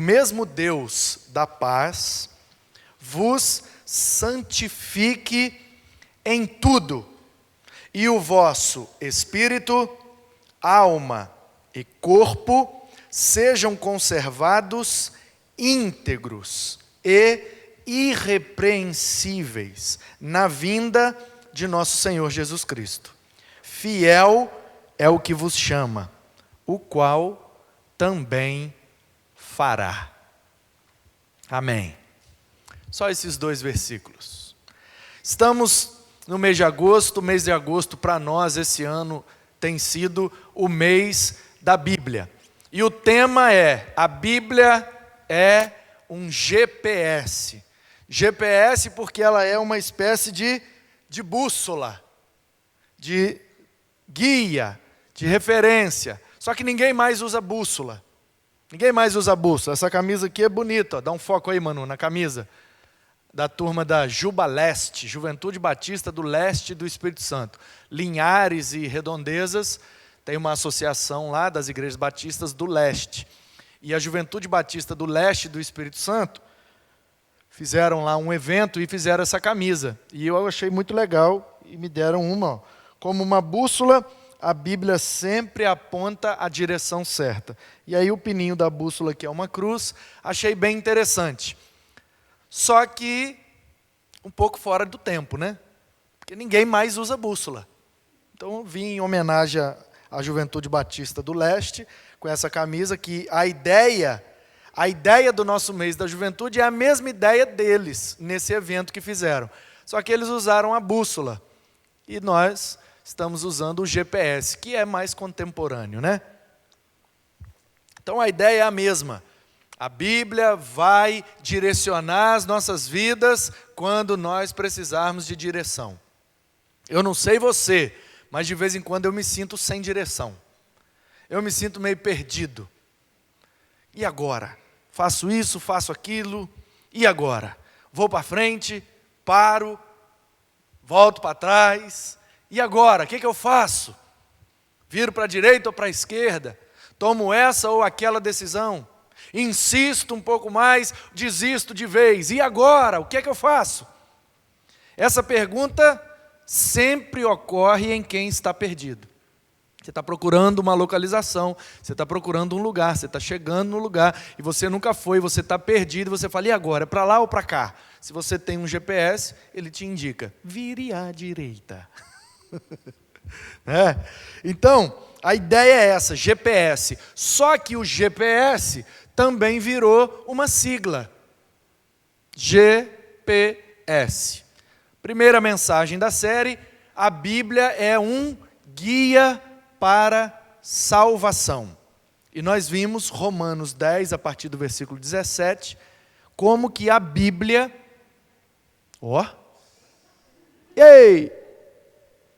mesmo Deus da paz vos santifique em tudo, e o vosso espírito, alma e corpo sejam conservados íntegros e irrepreensíveis na vinda de nosso Senhor Jesus Cristo. Fiel é o que vos chama, o qual também fará. Amém. Só esses 2 versículos. Estamos no mês de agosto. O mês de agosto para nós esse ano tem sido o mês da Bíblia. E o tema é: a Bíblia é um GPS. GPS porque ela é uma espécie de bússola, de guia, de referência. Só que ninguém mais usa bússola. Ninguém mais usa bússola. Essa camisa aqui é bonita, ó. Dá um foco aí, Manu, na camisa. Da turma da Juba Leste, Juventude Batista do Leste do Espírito Santo. Linhares e Redondezas tem uma associação lá das igrejas batistas do Leste. E a Juventude Batista do Leste do Espírito Santo fizeram lá um evento e fizeram essa camisa. E eu achei muito legal e me deram uma. Ó. Como uma bússola, a Bíblia sempre aponta a direção certa. E aí o pininho da bússola, que é uma cruz, achei bem interessante. Só que um pouco fora do tempo, né? Porque ninguém mais usa bússola. Então eu vim em homenagem à Juventude Batista do Leste, com essa camisa, que a ideia do nosso mês da juventude é a mesma ideia deles, nesse evento que fizeram. Só que eles usaram a bússola. E nós estamos usando o GPS, que é mais contemporâneo, né? Então a ideia é a mesma. A Bíblia vai direcionar as nossas vidas quando nós precisarmos de direção. Eu não sei você, mas de vez em quando eu me sinto sem direção. Eu me sinto meio perdido. E agora? Faço isso, faço aquilo, e agora? Vou para frente, paro, volto para trás, e agora? O que eu faço? Viro para a direita ou para a esquerda? Tomo essa ou aquela decisão? Insisto um pouco mais, desisto de vez. E agora? O que eu faço? Essa pergunta sempre ocorre em quem está perdido. Você está procurando uma localização, você está procurando um lugar, você está chegando no lugar e você nunca foi, você está perdido, você fala, e agora? É para lá ou para cá? Se você tem um GPS, ele te indica, vire à direita. Né? Então, a ideia é essa, GPS. Só que o GPS também virou uma sigla. GPS. Primeira mensagem da série, a Bíblia é um guia para salvação. E nós vimos Romanos 10, a partir do versículo 17, como que a Bíblia... Ei!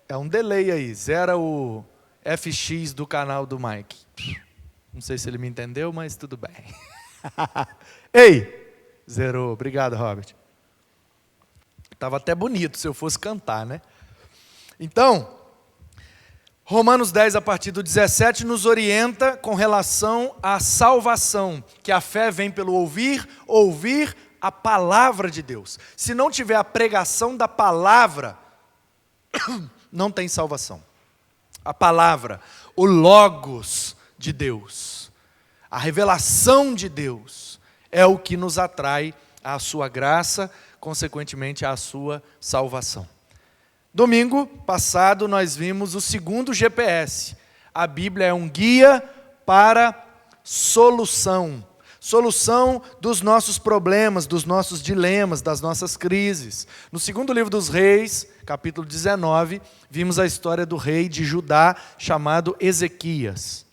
É um delay aí, zera o FX do canal do Mike. Não sei se ele me entendeu, mas tudo bem. Ei! Zerou, obrigado, Robert. Estava até bonito se eu fosse cantar, né? Então, Romanos 10, a partir do 17, nos orienta com relação à salvação, que a fé vem pelo ouvir a palavra de Deus. Se não tiver a pregação da palavra, não tem salvação. A palavra, o logos de Deus, a revelação de Deus, é o que nos atrai à sua graça, consequentemente à sua salvação. Domingo passado nós vimos o segundo GPS. A Bíblia é um guia para solução. Solução dos nossos problemas, dos nossos dilemas, das nossas crises. No segundo livro dos Reis, capítulo 19, vimos a história do rei de Judá chamado Ezequias.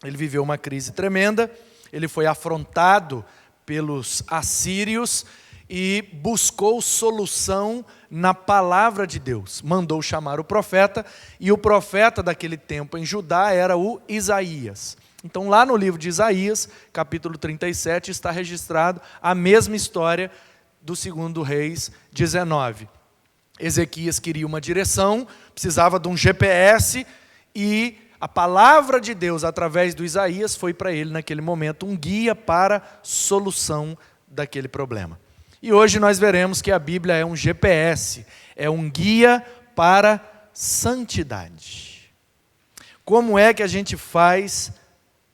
Ele viveu uma crise tremenda, ele foi afrontado pelos assírios e buscou solução na palavra de Deus. Mandou chamar o profeta, e o profeta daquele tempo em Judá era o Isaías. Então lá no livro de Isaías, capítulo 37, está registrado a mesma história do segundo Reis 19. Ezequias queria uma direção, precisava de um GPS, e a palavra de Deus, através do Isaías, foi para ele, naquele momento, um guia para a solução daquele problema. E hoje nós veremos que a Bíblia é um GPS, é um guia para santidade. Como é que a gente faz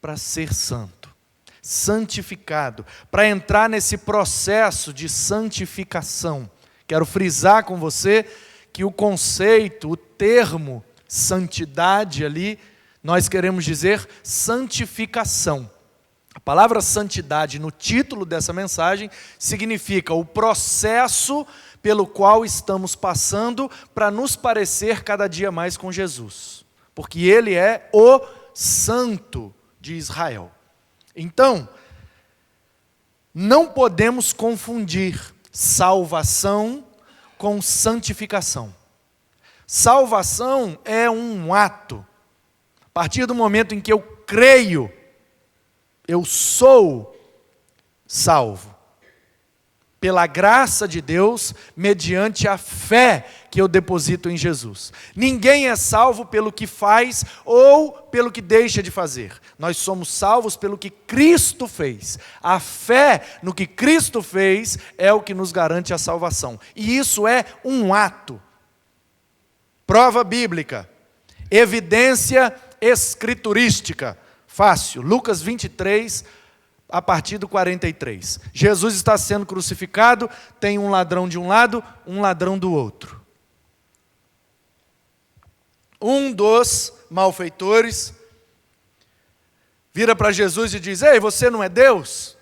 para ser santo, santificado, para entrar nesse processo de santificação? Quero frisar com você que o conceito, o termo santidade ali, nós queremos dizer santificação. A palavra santidade no título dessa mensagem significa o processo pelo qual estamos passando para nos parecer cada dia mais com Jesus. Porque Ele é o Santo de Israel. Então, não podemos confundir salvação com santificação. Salvação é um ato. A partir do momento em que eu creio, eu sou salvo. Pela graça de Deus, mediante a fé que eu deposito em Jesus. Ninguém é salvo pelo que faz ou pelo que deixa de fazer. Nós somos salvos pelo que Cristo fez. A fé no que Cristo fez é o que nos garante a salvação. E isso é um ato. Prova bíblica. Evidência escriturística. Fácil. Lucas 23, a partir do 43. Jesus está sendo crucificado, tem um ladrão de um lado, um ladrão do outro. Um dos malfeitores vira para Jesus e diz: ei, você não é Deus?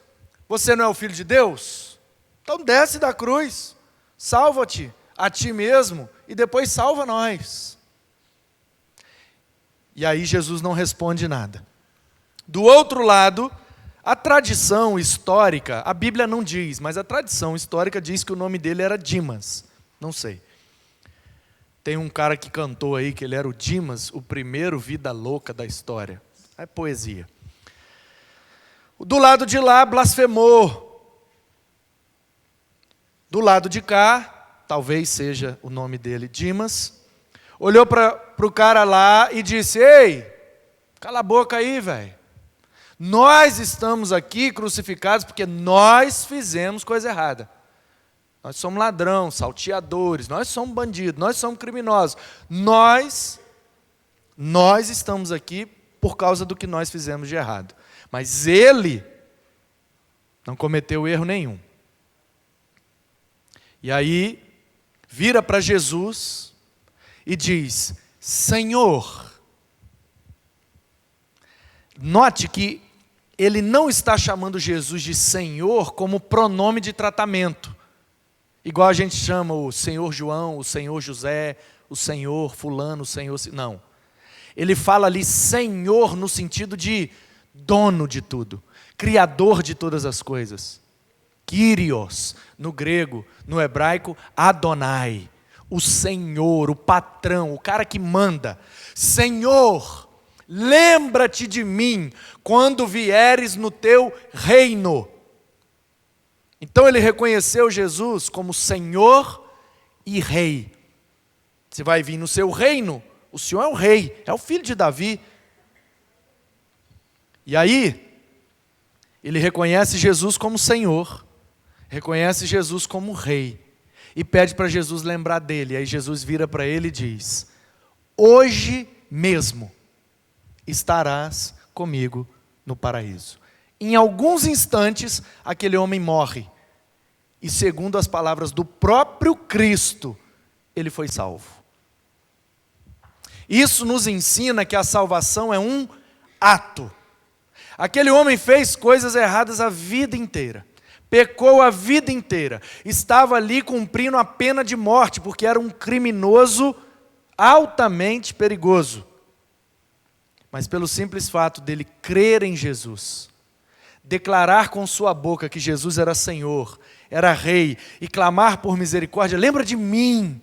Você não é o Filho de Deus? Então desce da cruz, salva-te a ti mesmo e depois salva nós. E aí Jesus não responde nada. Do outro lado, a tradição histórica, a Bíblia não diz, mas a tradição histórica diz que o nome dele era Dimas. Não sei. Tem um cara que cantou aí que ele era o Dimas, o primeiro vida louca da história. É poesia. Do lado de lá, blasfemou. Do lado de cá, talvez seja o nome dele, Dimas, olhou para o cara lá e disse: ei, cala a boca aí, velho. Nós estamos aqui crucificados porque nós fizemos coisa errada. Nós somos ladrões, salteadores, nós somos bandidos, nós somos criminosos. Nós estamos aqui por causa do que nós fizemos de errado. Mas ele não cometeu erro nenhum. E aí, vira para Jesus e diz: Senhor. Note que ele não está chamando Jesus de Senhor como pronome de tratamento. Igual a gente chama o Senhor João, o Senhor José, o Senhor fulano, o Senhor... Não. Ele fala ali Senhor no sentido de dono de tudo, criador de todas as coisas. Kyrios, no grego, no hebraico, Adonai. O Senhor, o patrão, o cara que manda. Senhor, lembra-te de mim quando vieres no teu reino. Então ele reconheceu Jesus como Senhor e Rei. Você vai vir no seu reino, o Senhor é o Rei, é o filho de Davi. E aí, ele reconhece Jesus como Senhor, reconhece Jesus como Rei, e pede para Jesus lembrar dele. Aí Jesus vira para ele e diz: hoje mesmo estarás comigo no paraíso. Em alguns instantes, aquele homem morre. E segundo as palavras do próprio Cristo, ele foi salvo. Isso nos ensina que a salvação é um ato. Aquele homem fez coisas erradas a vida inteira. Pecou a vida inteira. Estava ali cumprindo a pena de morte, porque era um criminoso altamente perigoso. Mas pelo simples fato dele crer em Jesus, declarar com sua boca que Jesus era Senhor, era Rei, e clamar por misericórdia: lembra de mim.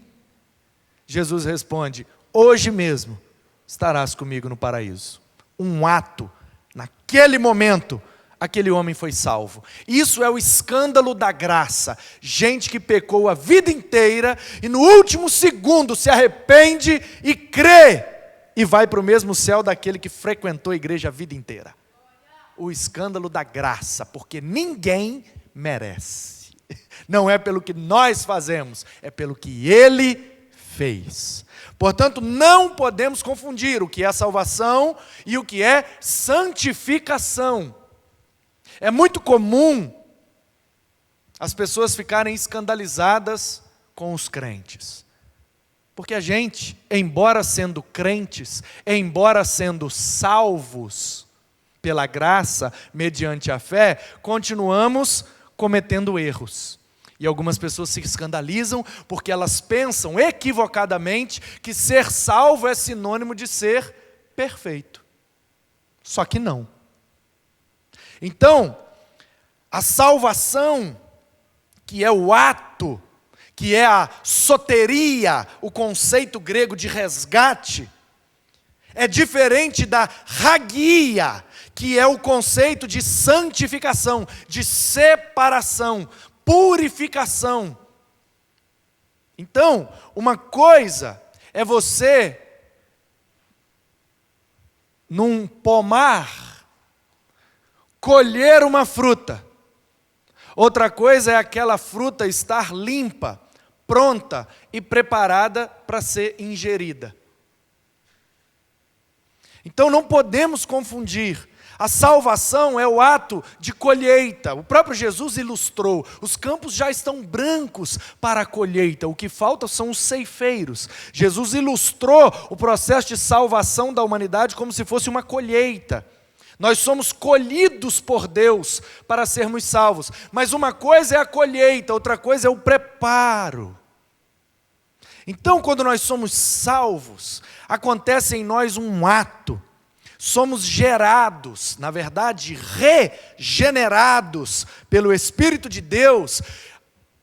Jesus responde: hoje mesmo estarás comigo no paraíso. Um ato, naquele momento, aquele homem foi salvo. Isso é o escândalo da graça. Gente que pecou a vida inteira e no último segundo se arrepende e crê e vai para o mesmo céu daquele que frequentou a igreja a vida inteira. O escândalo da graça, porque ninguém merece. Não é pelo que nós fazemos, é pelo que Ele fez. Portanto, não podemos confundir o que é salvação e o que é santificação. É muito comum as pessoas ficarem escandalizadas com os crentes. Porque a gente, embora sendo crentes, embora sendo salvos pela graça, mediante a fé, continuamos cometendo erros. E algumas pessoas se escandalizam porque elas pensam equivocadamente que ser salvo é sinônimo de ser perfeito. Só que não. Então, a salvação, que é o ato, que é a soteria, o conceito grego de resgate, é diferente da hagia, que é o conceito de santificação, de separação, purificação. Então, uma coisa é você, num pomar, colher uma fruta. Outra coisa é aquela fruta estar limpa, pronta e preparada para ser ingerida. Então não podemos confundir. A salvação é o ato de colheita. O próprio Jesus ilustrou. Os campos já estão brancos para a colheita. O que falta são os ceifeiros. Jesus ilustrou o processo de salvação da humanidade como se fosse uma colheita. Nós somos colhidos por Deus para sermos salvos. Mas uma coisa é a colheita, outra coisa é o preparo. Então, quando nós somos salvos, acontece em nós um ato. Somos gerados, na verdade, regenerados pelo Espírito de Deus.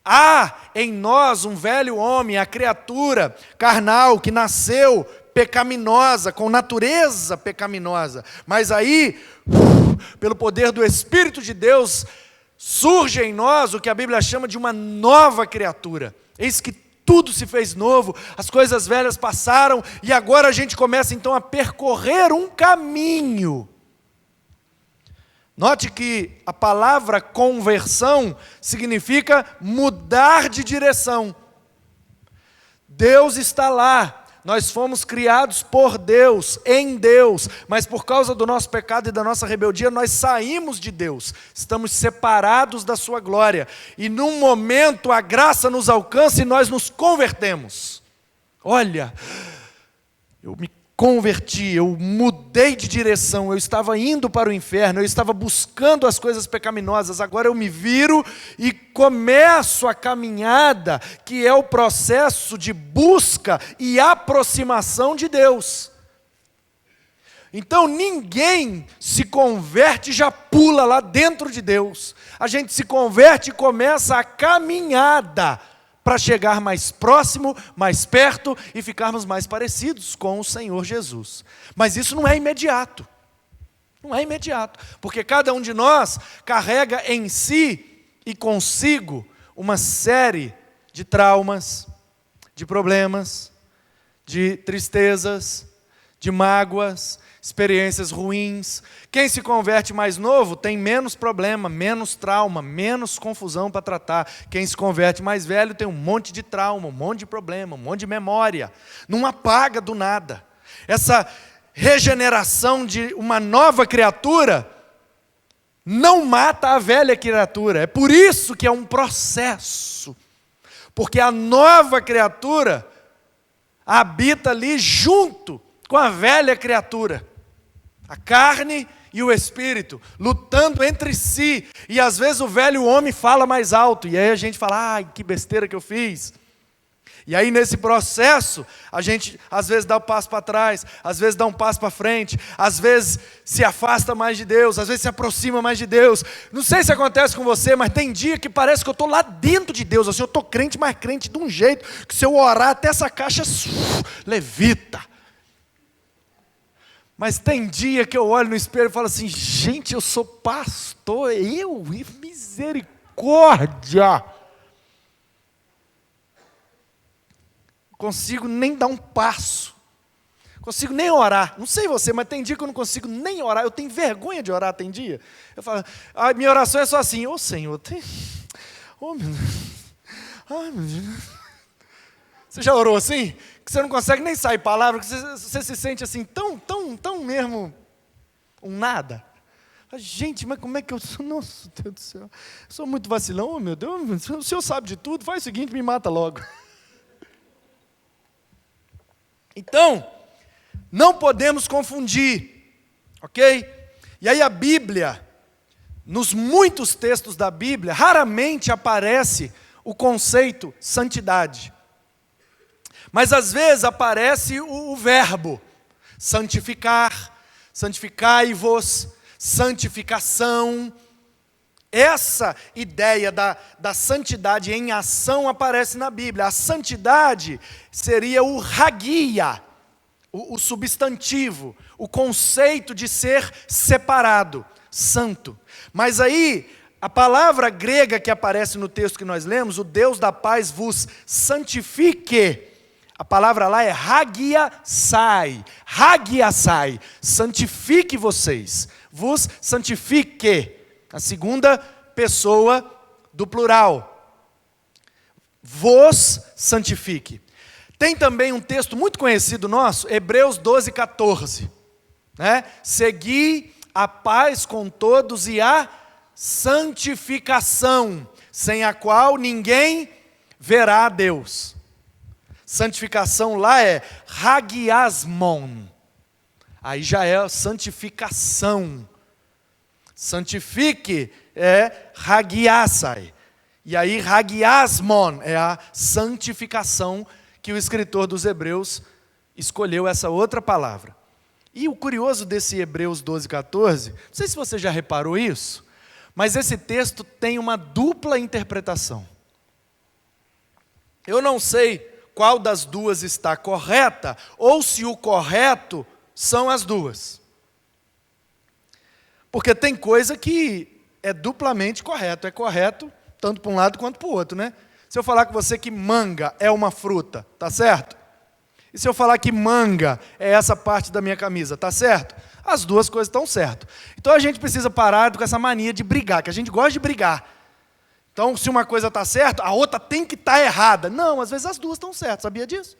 Há em nós um velho homem, a criatura carnal que nasceu pecaminosa, com natureza pecaminosa. Mas aí, pelo poder do Espírito de Deus, surge em nós o que a Bíblia chama de uma nova criatura. Eis que tudo se fez novo, as coisas velhas passaram, e agora a gente começa então a percorrer um caminho. Note que a palavra conversão significa mudar de direção. Deus está lá. Nós fomos criados por Deus, em Deus, mas por causa do nosso pecado e da nossa rebeldia, nós saímos de Deus, estamos separados da sua glória, e num momento a graça nos alcança e nós nos convertemos. Olha, eu me converti, eu mudei de direção, eu estava indo para o inferno, eu estava buscando as coisas pecaminosas, agora eu me viro e começo a caminhada, que é o processo de busca e aproximação de Deus. Então ninguém se converte e já pula lá dentro de Deus. A gente se converte e começa a caminhada para chegar mais próximo, mais perto e ficarmos mais parecidos com o Senhor Jesus. Mas isso não é imediato. Não é imediato, porque cada um de nós carrega em si e consigo uma série de traumas, de problemas, de tristezas, de mágoas, experiências ruins. Quem se converte mais novo tem menos problema, menos trauma, menos confusão para tratar. Quem se converte mais velho tem um monte de trauma, um monte de problema, um monte de memória. Não apaga do nada. Essa regeneração de uma nova criatura não mata a velha criatura. É por isso que é um processo. Porque a nova criatura habita ali junto com a velha criatura. A carne e o espírito, lutando entre si. E às vezes o velho homem fala mais alto. E aí a gente fala, ai, que besteira que eu fiz. E aí nesse processo, a gente às vezes dá um passo para trás, às vezes dá um passo para frente, às vezes se afasta mais de Deus, às vezes se aproxima mais de Deus. Não sei se acontece com você, mas tem dia que parece que eu estou lá dentro de Deus. Assim, eu estou crente, mas crente de um jeito, que se eu orar até essa caixa levita. Mas tem dia que eu olho no espelho e falo assim, gente, eu sou pastor, misericórdia. Não consigo nem dar um passo. consigo nem orar. Não sei você, mas tem dia que eu não consigo nem orar. Eu tenho vergonha de orar, tem dia. Eu falo, minha oração é só assim, ô Senhor, ô meu Deus. Ai, meu Deus. Você já orou assim? Que você não consegue nem sair palavra, que você se sente assim, tão mesmo, um nada. Gente, mas como é que eu sou? Nossa, Deus do céu. Eu sou muito vacilão, oh, meu Deus. O Senhor sabe de tudo, faz o seguinte, me mata logo. Então, não podemos confundir, ok? E aí a Bíblia, nos muitos textos da Bíblia, raramente aparece o conceito santidade. Mas às vezes aparece o verbo santificar, santificai-vos, santificação. Essa ideia da santidade em ação aparece na Bíblia. A santidade seria o hagia, o substantivo, o conceito de ser separado, santo. Mas aí, a palavra grega que aparece no texto que nós lemos, o Deus da paz vos santifique, a palavra lá é hagiasai, hagiasai, santifique vocês, vos santifique, a segunda pessoa do plural, vos santifique. Tem também um texto muito conhecido nosso, Hebreus 12, 14, né? Segui a paz com todos e a santificação, sem a qual ninguém verá a Deus. Santificação lá é hagiasmon, aí já é santificação. Santifique é hagiasai, e aí hagiasmon é a santificação que o escritor dos Hebreus escolheu essa outra palavra. E o curioso desse Hebreus 12, 14, não sei se você já reparou isso, mas esse texto tem uma dupla interpretação. Eu não sei qual das duas está correta, ou se o correto são as duas. Porque tem coisa que é duplamente correto, é correto tanto para um lado quanto para o outro, né? Se eu falar com você que manga é uma fruta, tá certo? E se eu falar que manga é essa parte da minha camisa, tá certo? As duas coisas estão certas. Então a gente precisa parar com essa mania de brigar, que a gente gosta de brigar. Então, se uma coisa está certa, a outra tem que estar errada. Não, às vezes as duas estão certas, sabia disso?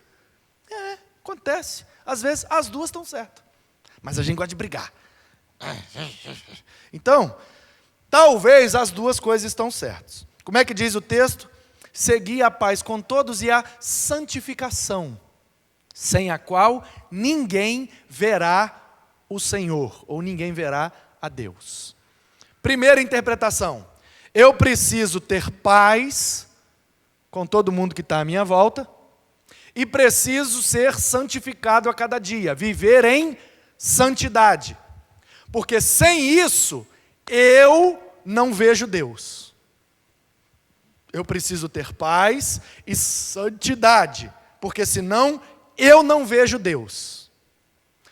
Acontece. Às vezes as duas estão certas. Mas a gente gosta de brigar. Então, talvez as duas coisas estão certas. Como é que diz o texto? Segui a paz com todos e a santificação, sem a qual ninguém verá o Senhor, ou ninguém verá a Deus. Primeira interpretação, eu preciso ter paz com todo mundo que está à minha volta, e preciso ser santificado a cada dia, viver em santidade, porque sem isso, eu não vejo Deus. Eu preciso ter paz e santidade, porque senão eu não vejo Deus.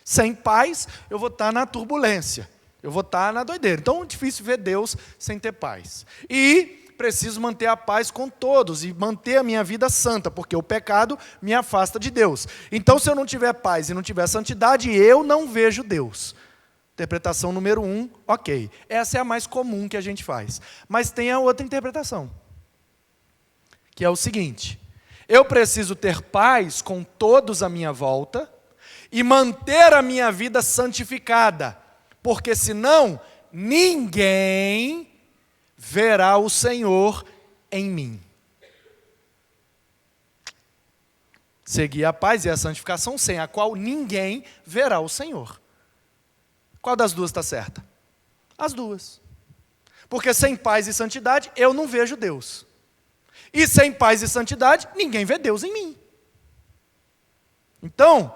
Sem paz, eu vou estar na turbulência, eu vou estar na doideira. Então é difícil ver Deus sem ter paz. E preciso manter a paz com todos e manter a minha vida santa, porque o pecado me afasta de Deus. Então, se eu não tiver paz e não tiver santidade, eu não vejo Deus. Interpretação número 1, ok. Essa é a mais comum que a gente faz. Mas tem a outra interpretação, que é o seguinte: eu preciso ter paz com todos à minha volta e manter a minha vida santificada, porque senão ninguém verá o Senhor em mim. Seguir a paz e a santificação, sem a qual ninguém verá o Senhor. Qual das duas está certa? As duas. Porque sem paz e santidade, eu não vejo Deus. E sem paz e santidade, ninguém vê Deus em mim. Então,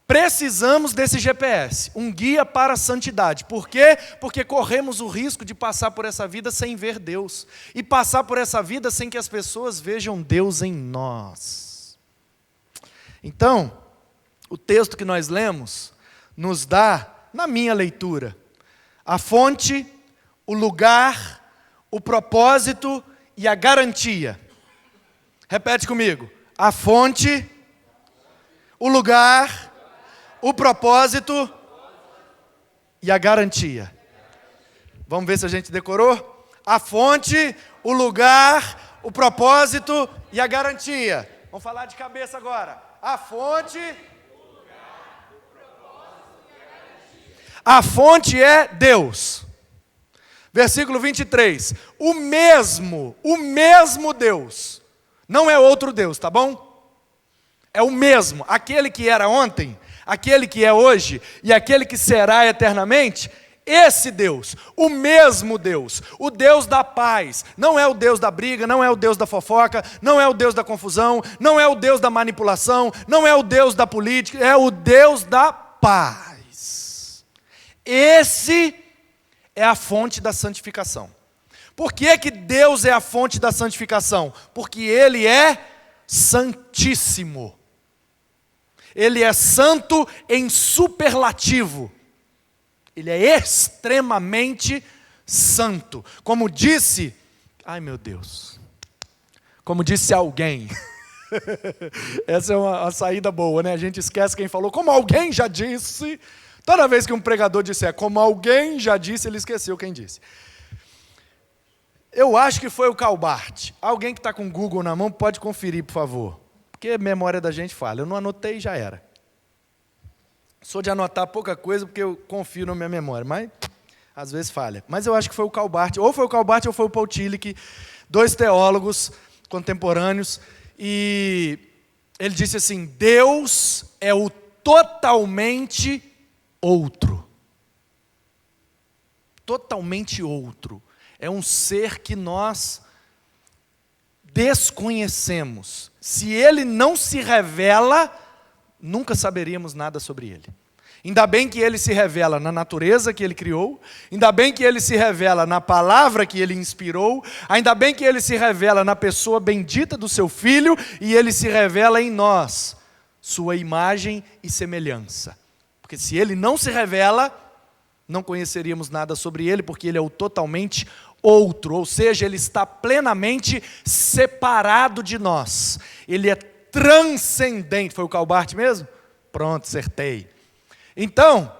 precisamos desse GPS, um guia para a santidade. Por quê? Porque corremos o risco de passar por essa vida sem ver Deus. E passar por essa vida sem que as pessoas vejam Deus em nós. Então, o texto que nós lemos nos dá, na minha leitura, a fonte, o lugar, o propósito e a garantia. Repete comigo. A fonte, o lugar, o propósito e a garantia. Vamos ver se a gente decorou? A fonte, o lugar, o propósito e a garantia. Vamos falar de cabeça agora. A fonte, o lugar, o propósito e a garantia. A fonte é Deus. Versículo 23. O mesmo Deus. Não é outro Deus, tá bom? É o mesmo. Aquele que era ontem, aquele que é hoje e aquele que será eternamente. Esse Deus, o mesmo Deus, o Deus da paz, não é o Deus da briga, não é o Deus da fofoca, não é o Deus da confusão, não é o Deus da manipulação, não é o Deus da política, é o Deus da paz. Esse é a fonte da santificação. Por que que Deus é a fonte da santificação? Porque Ele é santíssimo. Ele é santo em superlativo. Ele é extremamente santo. Como disse, ai meu Deus, como disse alguém, essa é uma saída boa, né? A gente esquece quem falou, como alguém já disse. Toda vez que um pregador disser, como alguém já disse, ele esqueceu quem disse. Eu acho que foi o Calbart. Alguém que está com o Google na mão pode conferir, por favor. Porque a memória da gente falha. Eu não anotei e já era. Sou de anotar pouca coisa porque eu confio na minha memória, mas às vezes falha. Mas eu acho que foi o Calbart, ou foi o Calbart ou foi o Paul Tillich, dois teólogos contemporâneos, e ele disse assim, Deus é o totalmente outro. Totalmente outro. É um ser que nós desconhecemos. Se ele não se revela, nunca saberíamos nada sobre ele. Ainda bem que ele se revela na natureza que ele criou, ainda bem que ele se revela na palavra que ele inspirou, ainda bem que ele se revela na pessoa bendita do seu Filho, e ele se revela em nós, sua imagem e semelhança. Porque se ele não se revela, não conheceríamos nada sobre ele, porque ele é o totalmente outro, ou seja, ele está plenamente separado de nós. Ele é transcendente. Foi o Calbart mesmo? Pronto, acertei. Então,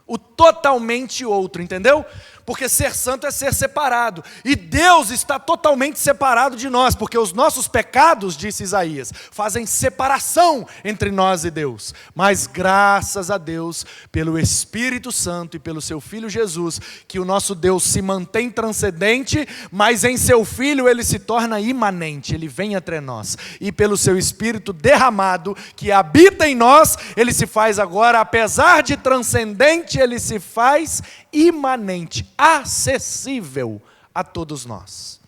o totalmente outro, entendeu? Porque ser santo é ser separado. E Deus está totalmente separado de nós, porque os nossos pecados, disse Isaías, fazem separação entre nós e Deus. Mas graças a Deus, pelo Espírito Santo e pelo seu Filho Jesus, que o nosso Deus se mantém transcendente, mas em seu Filho ele se torna imanente, ele vem entre nós. E pelo seu Espírito derramado, que habita em nós, ele se faz agora, apesar de transcendente, ele se faz imanente, acessível a todos nós,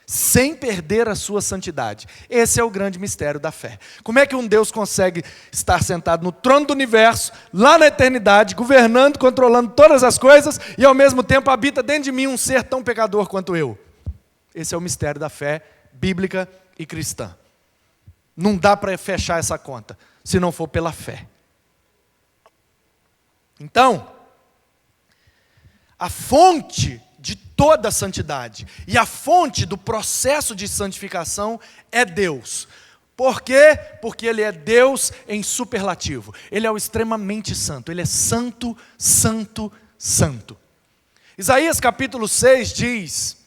sem perder a sua santidade. Esse é o grande mistério da fé. Como é que um Deus consegue estar sentado no trono do universo, lá na eternidade, governando, controlando todas as coisas, e ao mesmo tempo habita dentro de mim um ser tão pecador quanto eu? Esse é o mistério da fé bíblica e cristã. Não dá para fechar essa conta, se não for pela fé. Então, a fonte de toda a santidade e a fonte do processo de santificação é Deus. Por quê? Porque Ele é Deus em superlativo. Ele é o extremamente santo. Ele é santo, santo, santo. Isaías capítulo 6 diz,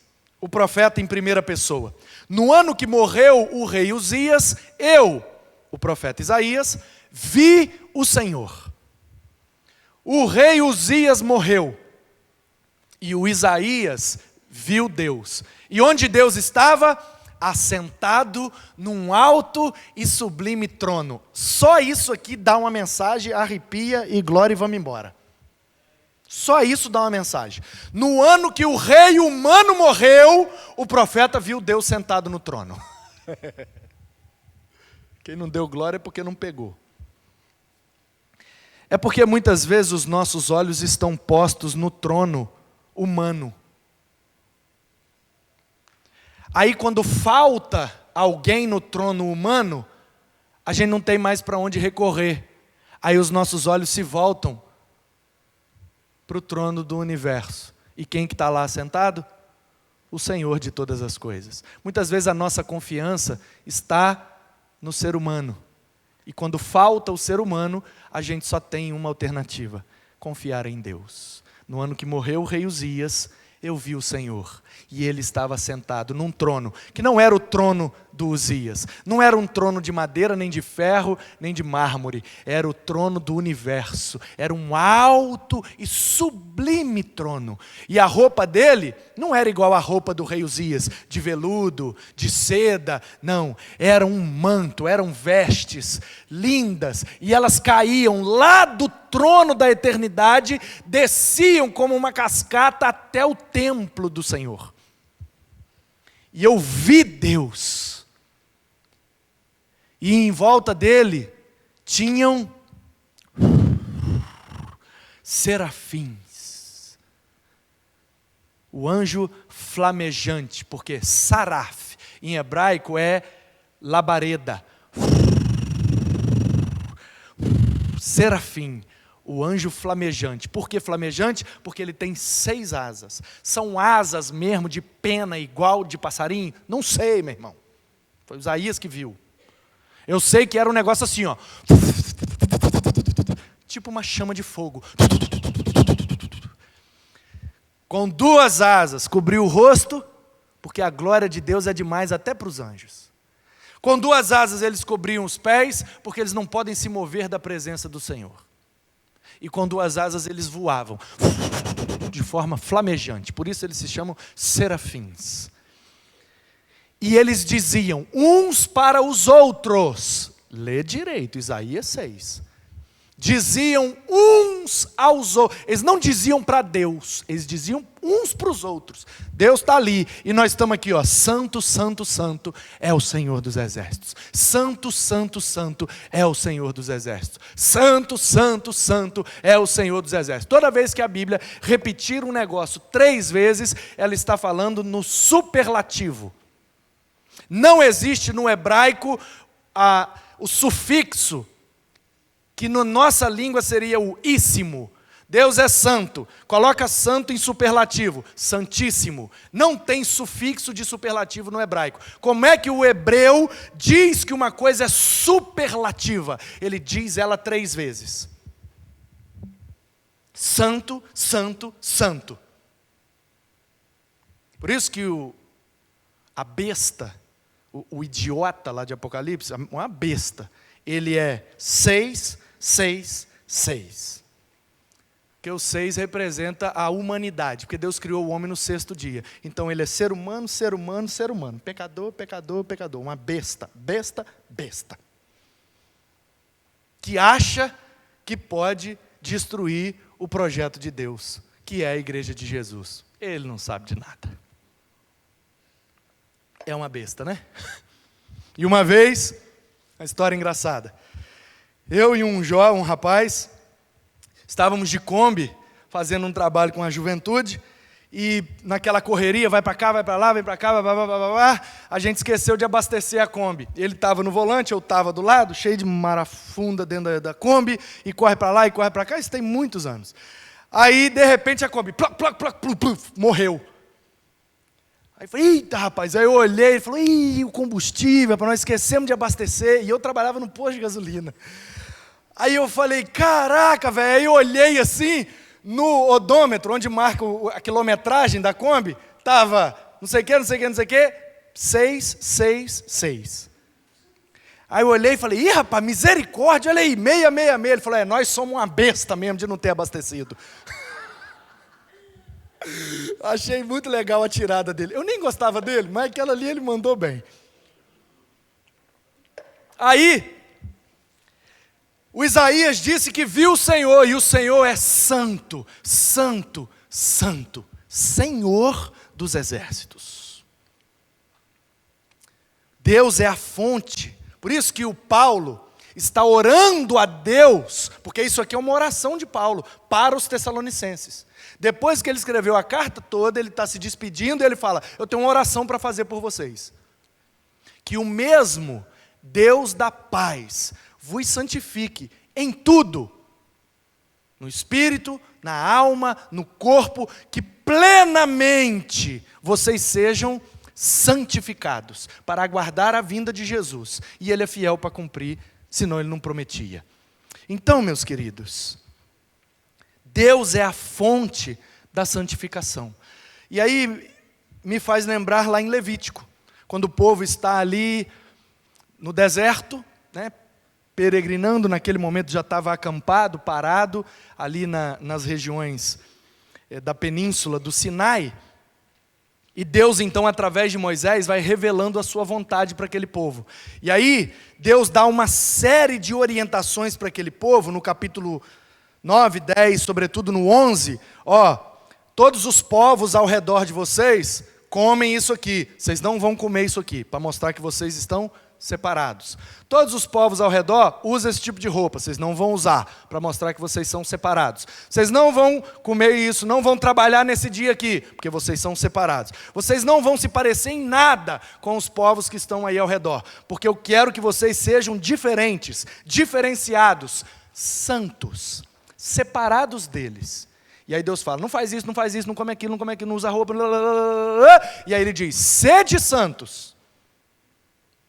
o profeta em primeira pessoa, no ano que morreu o rei Uzias, eu, o profeta Isaías, vi o Senhor. O rei Uzias morreu. E o Isaías viu Deus. E onde Deus estava? Assentado num alto e sublime trono. Só isso aqui dá uma mensagem, arrepia e glória e vamos embora. Só isso dá uma mensagem. No ano que o rei humano morreu, o profeta viu Deus sentado no trono. Quem não deu glória é porque não pegou. É porque muitas vezes os nossos olhos estão postos no trono humano. Aí quando falta alguém no trono humano, a gente não tem mais para onde recorrer. Aí os nossos olhos se voltam para o trono do universo. E quem que está lá sentado? O Senhor de todas as coisas. Muitas vezes a nossa confiança está no ser humano. E quando falta o ser humano, a gente só tem uma alternativa: confiar em Deus. No ano que morreu o rei Uzias, eu vi o Senhor, e ele estava sentado num trono, que não era o trono do Uzias, não era um trono de madeira, nem de ferro, nem de mármore, era o trono do universo, era um alto e sublime trono, e a roupa dele não era igual à roupa do rei Uzias, de veludo, de seda, não, era um manto, eram vestes lindas, e elas caíam lá do trono da eternidade, desciam como uma cascata até o templo do Senhor. E eu vi Deus, e em volta dele tinham serafins, o anjo flamejante, porque saraf em hebraico é labareda, serafim, o anjo flamejante. Por que flamejante? Porque ele tem 6 asas. São asas mesmo de pena igual de passarinho? Não sei, meu irmão. Foi Isaías que viu. Eu sei que era um negócio assim, ó. Tipo uma chama de fogo. Com 2 asas, cobriu o rosto, porque a glória de Deus é demais até para os anjos. Com 2 asas eles cobriam os pés, porque eles não podem se mover da presença do Senhor. E com 2 asas eles voavam, de forma flamejante, por isso eles se chamam serafins. E eles diziam uns para os outros, lê direito, Isaías 6. Diziam uns aos outros, eles não diziam para Deus, eles diziam uns para os outros. Deus está ali, e nós estamos aqui, ó, santo, santo, santo é o Senhor dos exércitos. Santo, santo, santo é o Senhor dos exércitos. Santo, santo, santo é o Senhor dos exércitos. Toda vez que a Bíblia repetir um negócio 3 vezes, ela está falando no superlativo. Não existe no hebraico o sufixo, que na nossa língua seria o íssimo. Deus é santo, coloca santo em superlativo, santíssimo. Não tem sufixo de superlativo no hebraico. Como é que o hebreu diz que uma coisa é superlativa? Ele diz ela 3 vezes. Santo, santo, santo. Por isso que a besta, o idiota lá de Apocalipse, uma besta, ele é 6, 6, 6. Porque o 6 representa a humanidade, porque Deus criou o homem no 6º dia. Então ele é ser humano, ser humano, ser humano. Pecador, pecador, pecador. Uma besta, besta, besta. Que acha que pode destruir o projeto de Deus, que é a igreja de Jesus. Ele não sabe de nada. É uma besta, né? E uma vez, uma história engraçada. Eu e um rapaz, estávamos de Kombi, fazendo um trabalho com a juventude, e naquela correria, vai para cá, vai para lá, vem para cá, a gente esqueceu de abastecer a Kombi. Ele estava no volante, eu estava do lado, cheio de marafunda dentro da Kombi, e corre para lá e corre para cá, isso tem muitos anos. Aí, de repente, a Kombi, morreu. Aí eu falei, eita rapaz, aí eu olhei, ele falou, o combustível, para nós esquecemos de abastecer, e eu trabalhava no posto de gasolina. Aí eu falei, caraca, velho, aí eu olhei assim, no odômetro, onde marca a quilometragem da Kombi, estava não sei o que, 6, 6, 6. Aí eu olhei e falei, rapaz, misericórdia, olha aí, 666. Ele falou, nós somos uma besta mesmo de não ter abastecido. Achei muito legal a tirada dele. Eu nem gostava dele, mas aquela ali ele mandou bem. Aí, o Isaías disse que viu o Senhor, e o Senhor é santo, santo, santo, Senhor dos exércitos. Deus é a fonte. Por isso que o Paulo está orando a Deus, porque isso aqui é uma oração de Paulo para os Tessalonicenses. Depois que ele escreveu a carta toda, ele está se despedindo e ele fala, eu tenho uma oração para fazer por vocês. Que o mesmo Deus da paz vos santifique em tudo, no espírito, na alma, no corpo, que plenamente vocês sejam santificados, para aguardar a vinda de Jesus. E Ele é fiel para cumprir senão ele não prometia. Então, meus queridos, Deus é a fonte da santificação. E aí me faz lembrar lá em Levítico, quando o povo está ali no deserto, né, peregrinando, naquele momento já estava acampado, parado, ali nas regiões da península do Sinai. E Deus, então, através de Moisés, vai revelando a sua vontade para aquele povo. E aí, Deus dá uma série de orientações para aquele povo, no capítulo 9, 10, sobretudo no 11. Todos os povos ao redor de vocês comem isso aqui. Vocês não vão comer isso aqui, para mostrar que vocês estão separados. Todos os povos ao redor usam esse tipo de roupa, vocês não vão usar, para mostrar que vocês são separados. Vocês não vão comer isso, não vão trabalhar nesse dia aqui, porque vocês são separados. Vocês não vão se parecer em nada com os povos que estão aí ao redor, porque eu quero que vocês sejam diferentes, diferenciados, santos, separados deles. E aí Deus fala, não faz isso, não come aquilo, não usa roupa, e aí ele diz, sede santos,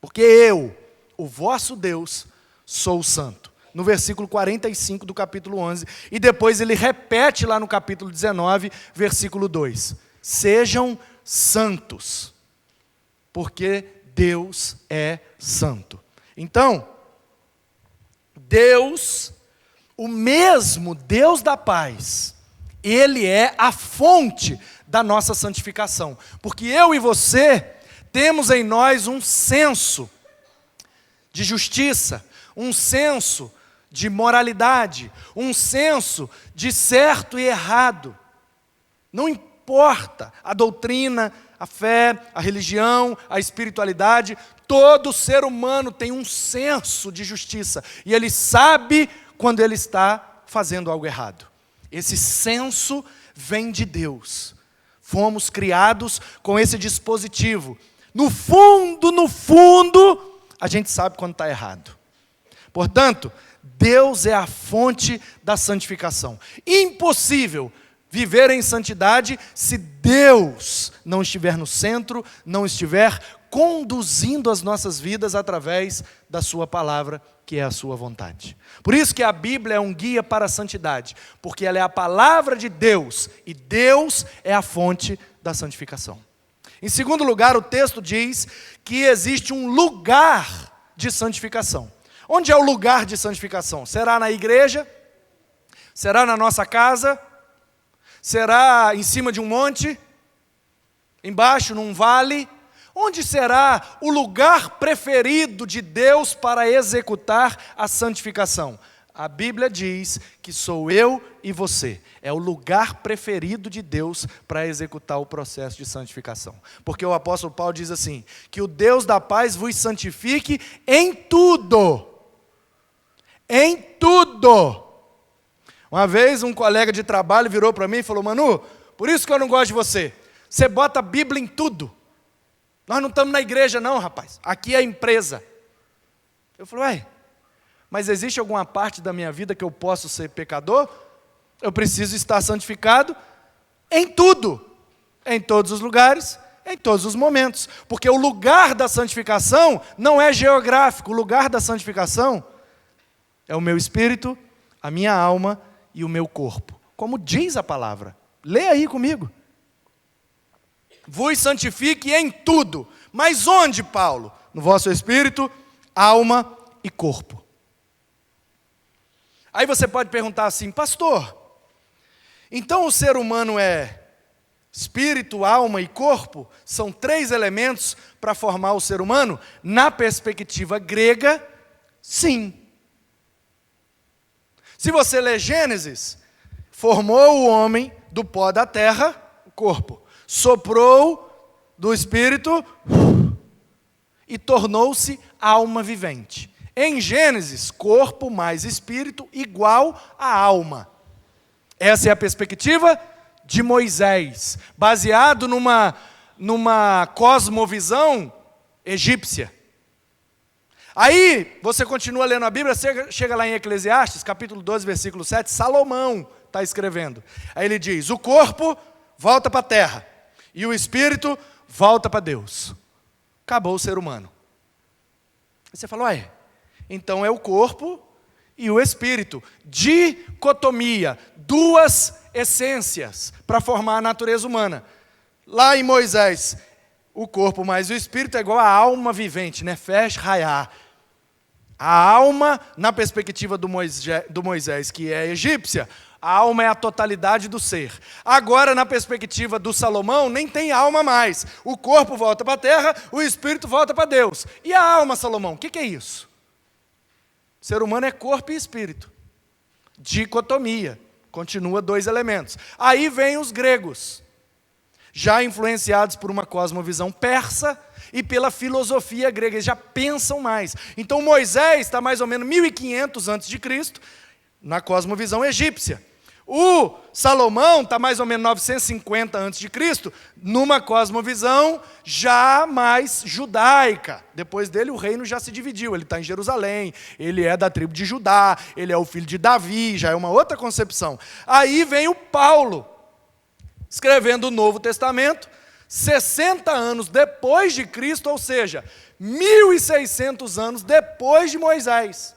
porque eu, o vosso Deus, sou santo. No versículo 45 do capítulo 11. E depois ele repete lá no capítulo 19, versículo 2. Sejam santos, porque Deus é santo. Então, Deus, o mesmo Deus da paz, Ele é a fonte da nossa santificação. Porque eu e você temos em nós um senso de justiça, um senso de moralidade, um senso de certo e errado. Não importa a doutrina, a fé, a religião, a espiritualidade, todo ser humano tem um senso de justiça. E ele sabe quando ele está fazendo algo errado. Esse senso vem de Deus. Fomos criados com esse dispositivo. No fundo, a gente sabe quando está errado. Portanto, Deus é a fonte da santificação. Impossível viver em santidade se Deus não estiver no centro, não estiver conduzindo as nossas vidas através da sua palavra, que é a sua vontade. Por isso que a Bíblia é um guia para a santidade, porque ela é a palavra de Deus, e Deus é a fonte da santificação. Em segundo lugar, o texto diz que existe um lugar de santificação. Onde é o lugar de santificação? Será na igreja? Será na nossa casa? Será em cima de um monte? Embaixo, num vale? Onde será o lugar preferido de Deus para executar a santificação? A Bíblia diz que sou eu e você. É o lugar preferido de Deus para executar o processo de santificação. Porque o apóstolo Paulo diz assim, que o Deus da paz vos santifique em tudo. Em tudo. Uma vez um colega de trabalho virou para mim e falou, Manu, por isso que eu não gosto de você. Você bota a Bíblia em tudo. Nós não estamos na igreja não, rapaz. Aqui é a empresa. Eu falei, mas existe alguma parte da minha vida que eu posso ser pecador? Eu preciso estar santificado em tudo. Em todos os lugares, em todos os momentos. Porque o lugar da santificação não é geográfico. O lugar da santificação é o meu espírito, a minha alma e o meu corpo. Como diz a palavra. Lê aí comigo. Vos santifique em tudo. Mas onde, Paulo? No vosso espírito, alma e corpo. Aí você pode perguntar assim, pastor, então o ser humano é espírito, alma e corpo? São 3 elementos para formar o ser humano? Na perspectiva grega, sim. Se você ler Gênesis, formou o homem do pó da terra, o corpo. Soprou do espírito e tornou-se alma vivente. Em Gênesis, corpo mais espírito igual a alma. Essa é a perspectiva de Moisés, baseado numa cosmovisão egípcia. Aí, você continua lendo a Bíblia, chega lá em Eclesiastes, capítulo 12, versículo 7, Salomão está escrevendo. Aí ele diz, o corpo volta para a terra, e o espírito volta para Deus. Acabou o ser humano. Aí você fala, Então é o corpo e o espírito. Dicotomia, duas essências para formar a natureza humana. Lá em Moisés, o corpo mais o espírito é igual à alma vivente, Nefesh Hayah. A alma, na perspectiva do Moisés, que é egípcia, a alma é a totalidade do ser. Agora, na perspectiva do Salomão, nem tem alma mais. O corpo volta para a terra, o espírito volta para Deus. E a alma, Salomão, o que é isso? O ser humano é corpo e espírito. Dicotomia. Continua dois elementos. Aí vem os gregos, já influenciados por uma cosmovisão persa e pela filosofia grega. Eles já pensam mais. Então Moisés está mais ou menos 1500 a.C., na cosmovisão egípcia. O Salomão está mais ou menos 950 a.C., numa cosmovisão já mais judaica. Depois dele o reino já se dividiu, ele está em Jerusalém, ele é da tribo de Judá, ele é o filho de Davi, já é uma outra concepção. Aí vem o Paulo, escrevendo o Novo Testamento, 60 anos depois de Cristo, ou seja, 1.600 anos depois de Moisés.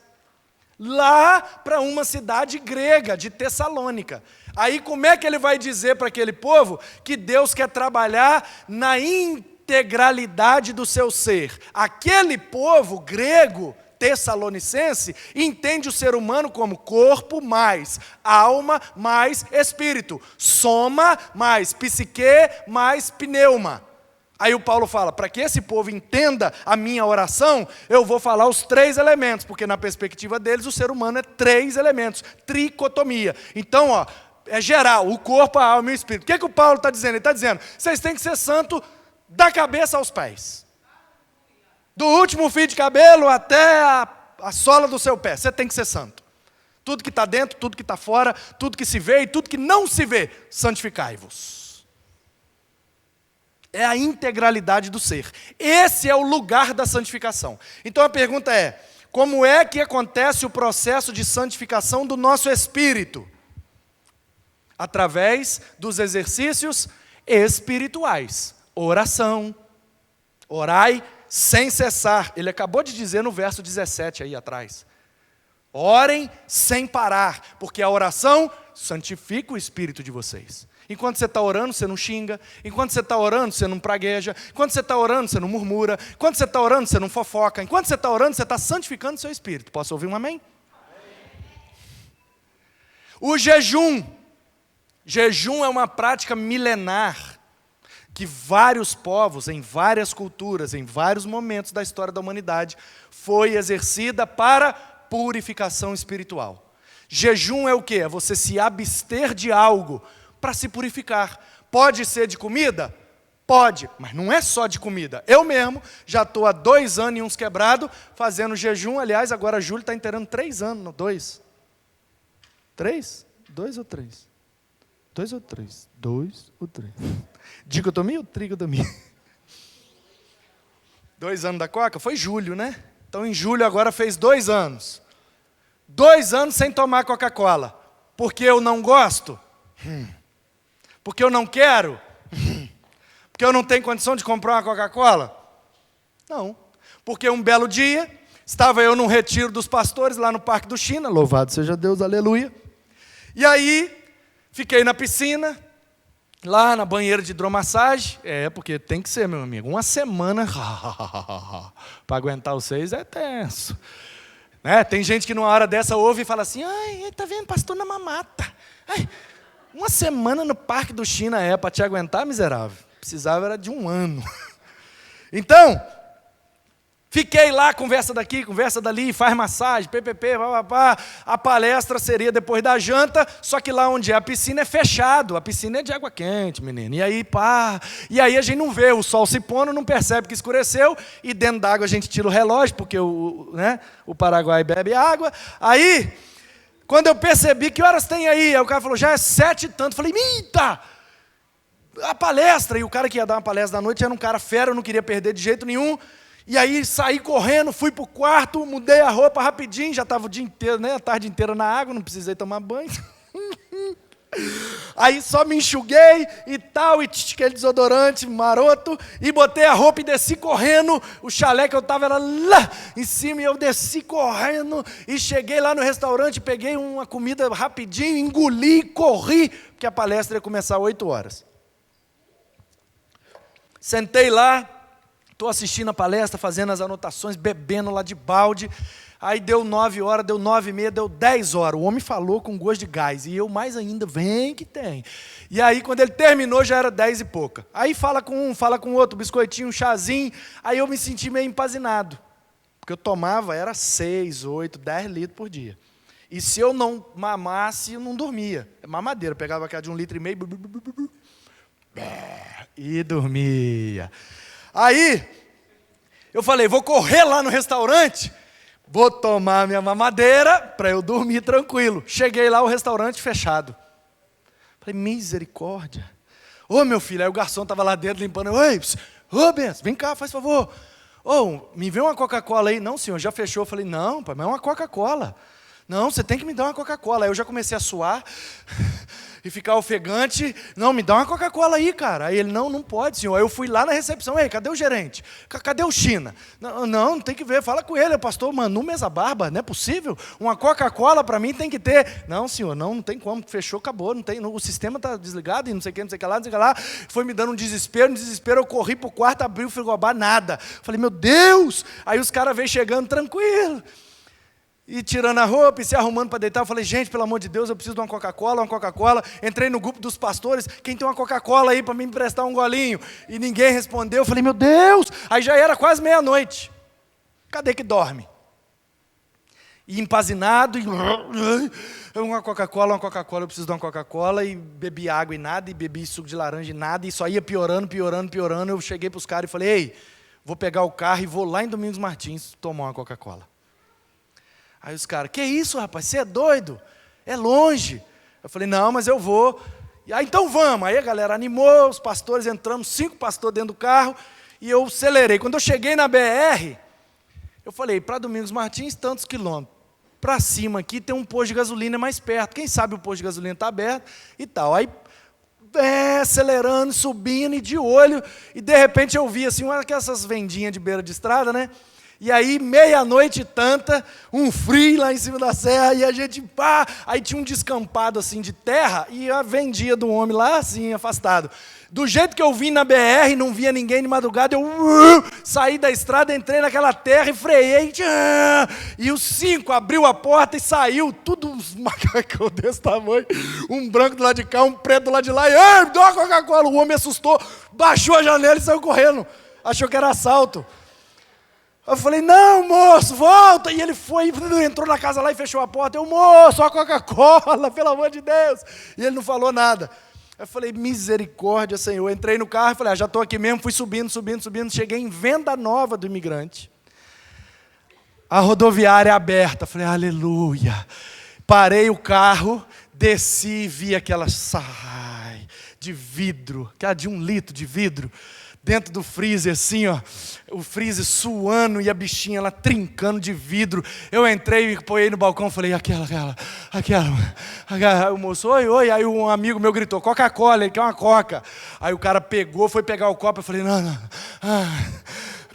Lá para uma cidade grega, de Tessalônica. Aí como é que ele vai dizer para aquele povo que Deus quer trabalhar na integralidade do seu ser? Aquele povo grego, tessalonicense, entende o ser humano como corpo mais alma mais espírito. Soma mais psique mais pneuma. Aí o Paulo fala, para que esse povo entenda a minha oração, eu vou falar os três elementos, porque na perspectiva deles o ser humano é três elementos, tricotomia. Então, é geral, o corpo, a alma e o espírito. O que o Paulo está dizendo? Ele está dizendo, vocês têm que ser santo da cabeça aos pés. Do último fio de cabelo até a sola do seu pé, você tem que ser santo. Tudo que está dentro, tudo que está fora, tudo que se vê e tudo que não se vê, santificai-vos. É a integralidade do ser. Esse é o lugar da santificação. Então a pergunta é, como é que acontece o processo de santificação do nosso espírito? Através dos exercícios espirituais. Oração. Orai sem cessar. Ele acabou de dizer no verso 17 aí atrás. Orem sem parar, porque a oração santifica o espírito de vocês. Enquanto você está orando, você não xinga. Enquanto você está orando, você não pragueja. Enquanto você está orando, você não murmura. Enquanto você está orando, você não fofoca. Enquanto você está orando, você está santificando o seu espírito. Posso ouvir um amém? O jejum. Jejum é uma prática milenar que vários povos, em várias culturas, em vários momentos da história da humanidade, foi exercida para purificação espiritual. Jejum é o quê? É você se abster de algo para se purificar. Pode ser de comida? Pode, mas não é só de comida. Eu mesmo já estou há 2 anos e uns quebrados fazendo jejum. Aliás, agora a Júlia está inteirando 3 anos, não, 2. 3? 2 ou 3? 2 ou 3? 2 ou 3? Dicotomia ou tricotomia? 2 anos da Coca? Foi julho, né? Então em julho agora fez 2 anos. 2 anos sem tomar Coca-Cola. Porque eu não gosto? Porque eu não quero? Porque eu não tenho condição de comprar uma Coca-Cola? Não. Porque um belo dia, estava eu num retiro dos pastores lá no Parque do China, louvado seja Deus, aleluia. E aí, fiquei na piscina, lá na banheira de hidromassagem. Porque tem que ser, meu amigo. Uma semana para aguentar vocês é tenso. Né? Tem gente que numa hora dessa ouve e fala assim, ai, tá vendo, pastor na mamata. Ai, uma semana no Parque do China para te aguentar, miserável. Precisava era de 1 ano. Então, fiquei lá, conversa daqui, conversa dali, faz massagem, ppp, papapá. A palestra seria depois da janta, só que lá onde é a piscina é fechado. A piscina é de água quente, menino. E aí, e aí a gente não vê, o sol se pondo, não percebe que escureceu, e dentro da água a gente tira o relógio, porque o Paraguai bebe água. Aí, quando eu percebi, que horas tem aí? Aí o cara falou, já é 7 e tanto. Falei, eita! A palestra. E o cara que ia dar uma palestra da noite era um cara fera, eu não queria perder de jeito nenhum. E aí saí correndo, fui para o quarto, mudei a roupa rapidinho, já estava o dia inteiro, né, a tarde inteira na água, não precisei tomar banho. Aí só me enxuguei e tal, e aquele desodorante maroto, e botei a roupa e desci correndo. O chalé que eu estava era lá em cima, e eu desci correndo, e cheguei lá no restaurante, peguei uma comida rapidinho, engoli, corri, porque a palestra ia começar às 8 horas. Sentei lá, estou assistindo a palestra, fazendo as anotações, bebendo lá de balde. Aí deu 9 horas, deu 9h30, deu 10 horas. O homem falou com gosto de gás. E eu mais ainda, vem que tem. E aí, quando ele terminou, já era 10 e pouca. Aí fala com um, fala com outro, biscoitinho, um chazinho. Aí eu me senti meio empazinado. Porque eu tomava, era 6, 8, 10 litros por dia. E se eu não mamasse, eu não dormia. Mamadeira, pegava aquela de 1,5 litro. E dormia. Aí, eu falei, vou correr lá no restaurante, vou tomar minha mamadeira para eu dormir tranquilo. Cheguei lá, o restaurante fechado. Falei, misericórdia. Ô, meu filho, aí o garçom estava lá dentro limpando. Oi, Rubens, vem cá, faz favor. Ô, me vê uma Coca-Cola aí. Não, senhor, já fechou. Eu falei, não, pai, mas é uma Coca-Cola. Não, você tem que me dar uma Coca-Cola. Aí eu já comecei a suar e ficar ofegante. Não, me dá uma Coca-Cola aí, cara. Aí ele, não pode, senhor. Aí eu fui lá na recepção. Ei, cadê o gerente? Cadê o China? Não tem que ver. Fala com ele. O pastor Manu Mesa Barba, não é possível? Uma Coca-Cola para mim tem que ter. Não, senhor, não tem como. Fechou, acabou. Não tem, o sistema está desligado e não sei o que, não sei o que lá, não sei o que lá. Foi me dando um desespero. Eu corri pro quarto, abri o frigobar, nada. Falei, meu Deus! Aí os caras veio chegando tranquilo. E tirando a roupa e se arrumando para deitar, eu falei, gente, pelo amor de Deus, eu preciso de uma Coca-Cola. Entrei no grupo dos pastores, quem tem uma Coca-Cola aí para me emprestar um golinho? E ninguém respondeu, eu falei, meu Deus! Aí já era quase meia-noite. Cadê que dorme? E empazinado, e uma Coca-Cola, eu preciso de uma Coca-Cola, e bebi água e nada, e bebi suco de laranja e nada, e só ia piorando. Eu cheguei para os caras e falei, ei, vou pegar o carro e vou lá em Domingos Martins tomar uma Coca-Cola. Aí os caras, que isso, rapaz, você é doido? É longe. Eu falei, não, mas eu vou. E aí, então vamos. Aí a galera animou, os pastores entramos, 5 pastores dentro do carro, e eu acelerei. Quando eu cheguei na BR, eu falei, para Domingos Martins, tantos quilômetros. Para cima aqui tem um posto de gasolina mais perto. Quem sabe o posto de gasolina está aberto e tal. Aí, acelerando, subindo e de olho, e de repente eu vi assim, uma dessas vendinhas de beira de estrada, né? E aí, meia-noite e tanta, um frio lá em cima da serra, e a gente, pá, aí tinha um descampado assim de terra, e a vendia do homem lá assim, afastado. Do jeito que eu vim na BR, não via ninguém de madrugada, eu saí da estrada, entrei naquela terra e freiei, e os 5 abriu a porta e saiu, tudo uns macacão desse tamanho, um branco do lado de cá, um preto do lado de lá, e me dá uma Coca-Cola. O homem assustou, baixou a janela e saiu correndo, achou que era assalto. Eu falei, não, moço, volta. E ele foi, entrou na casa lá e fechou a porta. Eu, moço, a Coca-Cola, pelo amor de Deus. E ele não falou nada. Eu falei, misericórdia, Senhor. Eu entrei no carro e falei, já estou aqui mesmo. Fui subindo. Cheguei em Venda Nova do Imigrante. A rodoviária aberta. Falei, aleluia. Parei o carro, desci e vi aquela sai de vidro, aquela de 1 litro de vidro. Dentro do freezer, assim, ó, o freezer suando e a bichinha lá trincando de vidro. Eu entrei e põe no balcão, falei, aquela. Aí o moço, oi. Aí um amigo meu gritou, Coca-Cola, ele quer uma Coca. Aí o cara pegou, foi pegar o copo, eu falei, não.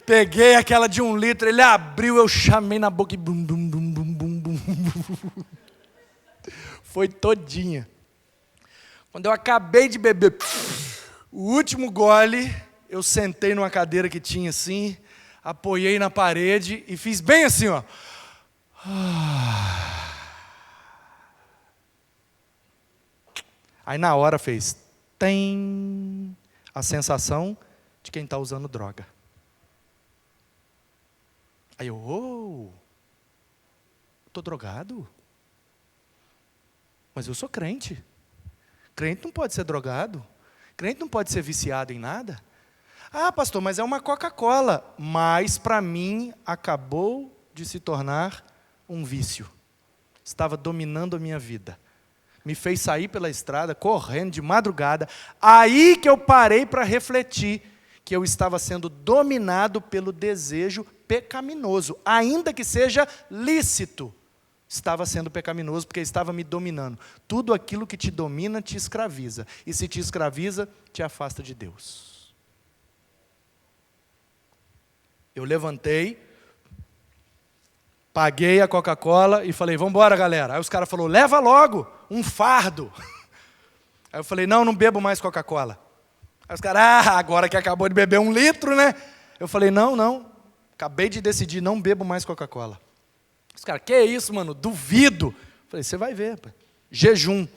Peguei aquela de 1 litro, ele abriu, eu chamei na boca e bum. Foi todinha. Quando eu acabei de beber, o último gole, eu sentei numa cadeira que tinha assim, apoiei na parede e fiz bem assim, ó. Aí na hora fez, tem a sensação de quem está usando droga. Aí eu, estou drogado? Mas eu sou crente. Crente não pode ser drogado. Crente não pode ser viciado em nada. Ah, pastor, mas é uma Coca-Cola. Mas, para mim, acabou de se tornar um vício. Estava dominando a minha vida. Me fez sair pela estrada, correndo de madrugada. Aí que eu parei para refletir que eu estava sendo dominado pelo desejo pecaminoso, ainda que seja lícito. estava sendo pecaminoso, porque estava me dominando. Tudo aquilo que te domina te escraviza. E se te escraviza, te afasta de Deus. Eu levantei, paguei a Coca-Cola e falei, vamos embora, galera. Aí os caras falaram, leva logo um fardo. Aí eu falei, não bebo mais Coca-Cola. Aí os caras, agora que acabou de beber 1 litro, né? Eu falei, não, acabei de decidir, não bebo mais Coca-Cola. Os caras, que isso, mano? Duvido. Eu falei, você vai ver, pai. Jejum.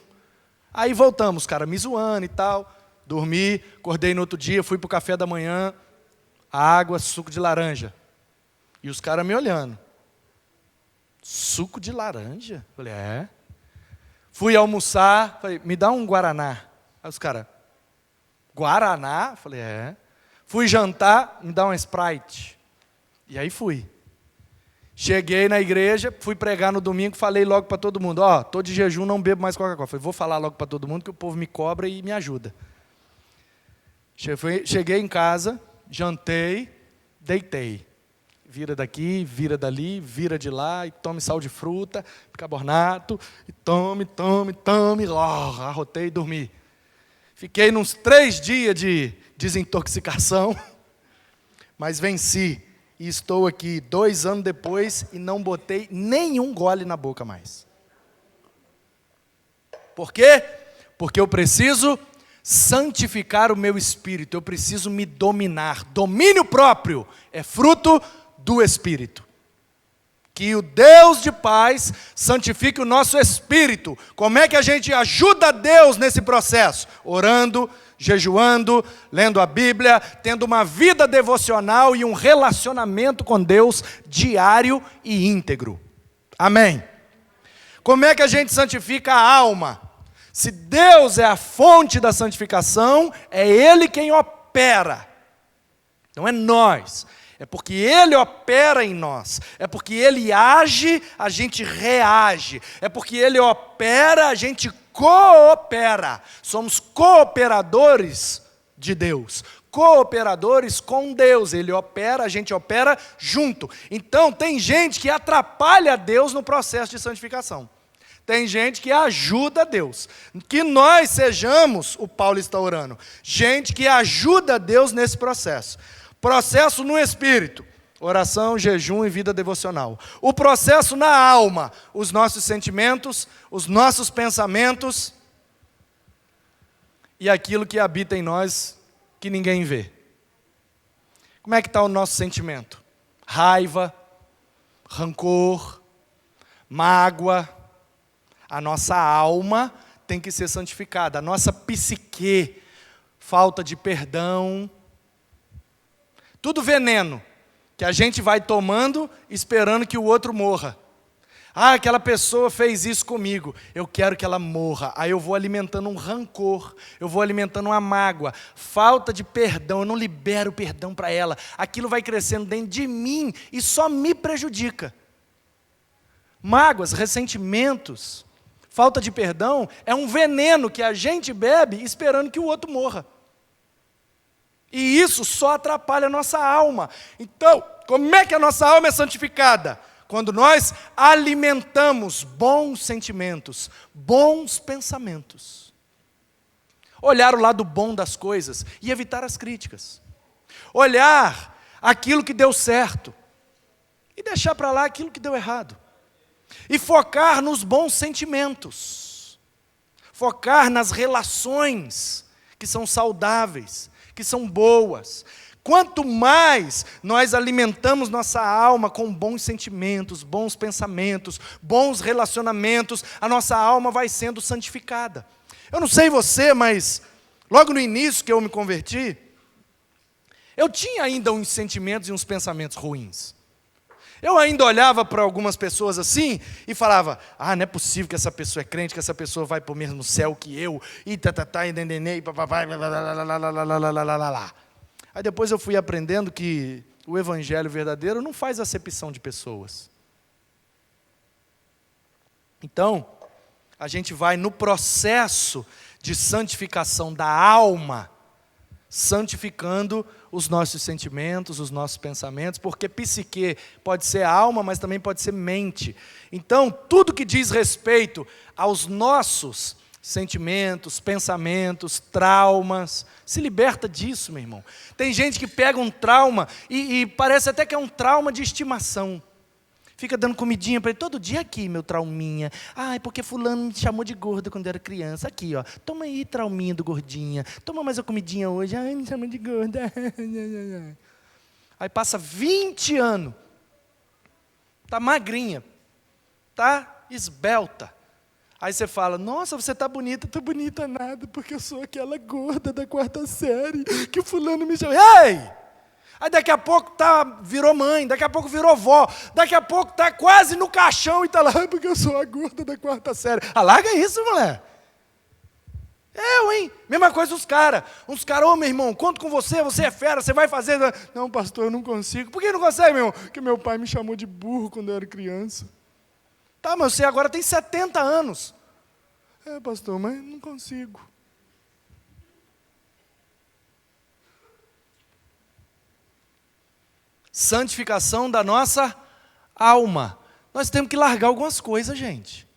Aí voltamos, os caras me zoando e tal. Dormi, acordei no outro dia, fui pro café da manhã, água, suco de laranja. E os caras me olhando. Suco de laranja? Eu falei, é. Fui almoçar, falei, me dá um Guaraná. Aí os caras, Guaraná? Eu falei, é. Fui jantar, me dá uma Sprite. E aí fui. Cheguei na igreja, fui pregar no domingo, falei logo para todo mundo, estou de jejum, não bebo mais Coca-Cola. Falei, vou falar logo para todo mundo que o povo me cobra e me ajuda. Cheguei em casa, jantei, deitei. Vira daqui, vira dali, vira de lá, e tome sal de fruta, bicarbonato, e tome, arrotei e dormi. Fiquei uns 3 dias de desintoxicação, mas venci. E estou aqui 2 anos depois e não botei nenhum gole na boca mais. Por quê? Porque eu preciso santificar o meu espírito, eu preciso me dominar. Domínio próprio é fruto do Espírito. Que o Deus de paz santifique o nosso espírito. Como é que a gente ajuda a Deus nesse processo? Orando, jejuando, lendo a Bíblia, tendo uma vida devocional e um relacionamento com Deus diário e íntegro. Amém. Como é que a gente santifica a alma? Se Deus é a fonte da santificação, é Ele quem opera. Não é nós. É porque Ele opera em nós. É porque Ele age, a gente reage. É porque Ele opera, a gente coopera. Somos cooperadores de Deus. Cooperadores com Deus. Ele opera, a gente opera junto. Então, tem gente que atrapalha Deus no processo de santificação. Tem gente que ajuda Deus. Que nós sejamos, o Paulo está orando, gente que ajuda Deus nesse processo. Processo no espírito, oração, jejum e vida devocional. O processo na alma, os nossos sentimentos, os nossos pensamentos e aquilo que habita em nós que ninguém vê. Como é que está o nosso sentimento? Raiva, rancor, mágoa. A nossa alma tem que ser santificada. A nossa psique, falta de perdão. Tudo veneno que a gente vai tomando esperando que o outro morra. Aquela pessoa fez isso comigo, eu quero que ela morra. Aí eu vou alimentando um rancor, eu vou alimentando uma mágoa, falta de perdão, eu não libero perdão para ela. Aquilo vai crescendo dentro de mim e só me prejudica. Mágoas, ressentimentos, falta de perdão é um veneno que a gente bebe esperando que o outro morra. E isso só atrapalha a nossa alma. Então, como é que a nossa alma é santificada? Quando nós alimentamos bons sentimentos, bons pensamentos. Olhar o lado bom das coisas e evitar as críticas. Olhar aquilo que deu certo e deixar para lá aquilo que deu errado. E focar nos bons sentimentos. Focar nas relações que são saudáveis, que são boas. Quanto mais nós alimentamos nossa alma com bons sentimentos, bons pensamentos, bons relacionamentos, a nossa alma vai sendo santificada. Eu não sei você, mas logo no início que eu me converti, eu tinha ainda uns sentimentos e uns pensamentos ruins. Eu ainda olhava para algumas pessoas assim e falava, não é possível que essa pessoa é crente, que essa pessoa vai para o mesmo céu que eu, e tatatá, e nenenê, e papai, lá. Aí depois eu fui aprendendo que o evangelho verdadeiro não faz acepção de pessoas. Então, a gente vai no processo de santificação da alma, santificando os nossos sentimentos, os nossos pensamentos, porque psique pode ser alma, mas também pode ser mente. Então, tudo que diz respeito aos nossos sentimentos, pensamentos, traumas, se liberta disso, meu irmão. Tem gente que pega um trauma e parece até que é um trauma de estimação. Fica dando comidinha para ele todo dia. Aqui, meu trauminha. Ai, porque fulano me chamou de gorda quando eu era criança. Aqui, ó. Toma aí, trauminha do gordinha. Toma mais uma comidinha hoje. Ai, me chamou de gorda. Aí passa 20 anos. Tá magrinha. Tá esbelta. Aí você fala, nossa, você tá bonita. Tô bonita nada, porque eu sou aquela gorda da 4ª série que o fulano me chamou. Ei! Aí daqui a pouco virou mãe, daqui a pouco virou vó, daqui a pouco está quase no caixão e está lá, porque eu sou a gorda da 4ª série. Larga isso, mulher. Hein? Mesma coisa os caras. Uns caras, ô meu irmão, conto com você, você é fera, você vai fazer. Não, pastor, eu não consigo. Por que não consegue, meu irmão? Porque meu pai me chamou de burro quando eu era criança. Tá, mas você agora tem 70 anos. Pastor, mas não consigo. Santificação da nossa alma. Nós temos que largar algumas coisas, gente.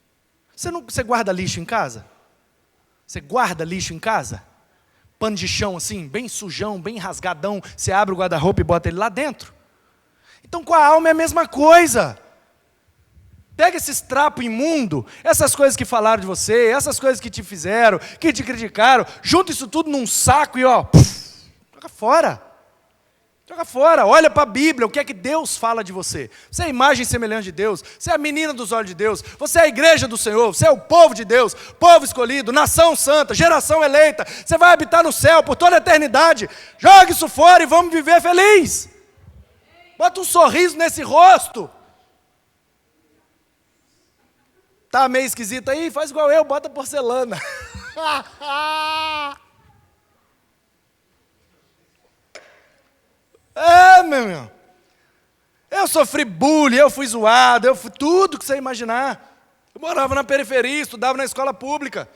Você guarda lixo em casa? Você guarda lixo em casa? Pano de chão assim, bem sujão, bem rasgadão. Você abre o guarda-roupa e bota ele lá dentro. Então com a alma é a mesma coisa. Pega esses trapos imundos, essas coisas que falaram de você, essas coisas que te fizeram, que te criticaram, junta isso tudo num saco e joga fora. Joga fora, olha para a Bíblia, o que é que Deus fala de você. Você é a imagem semelhante de Deus, você é a menina dos olhos de Deus, você é a igreja do Senhor, você é o povo de Deus, povo escolhido, nação santa, geração eleita. Você vai habitar no céu por toda a eternidade. Joga isso fora e vamos viver feliz. Bota um sorriso nesse rosto. Tá meio esquisito aí? Faz igual eu, bota porcelana. Meu irmão. Eu sofri bullying, eu fui zoado, eu fui tudo que você imaginar. Eu morava na periferia, estudava na escola pública.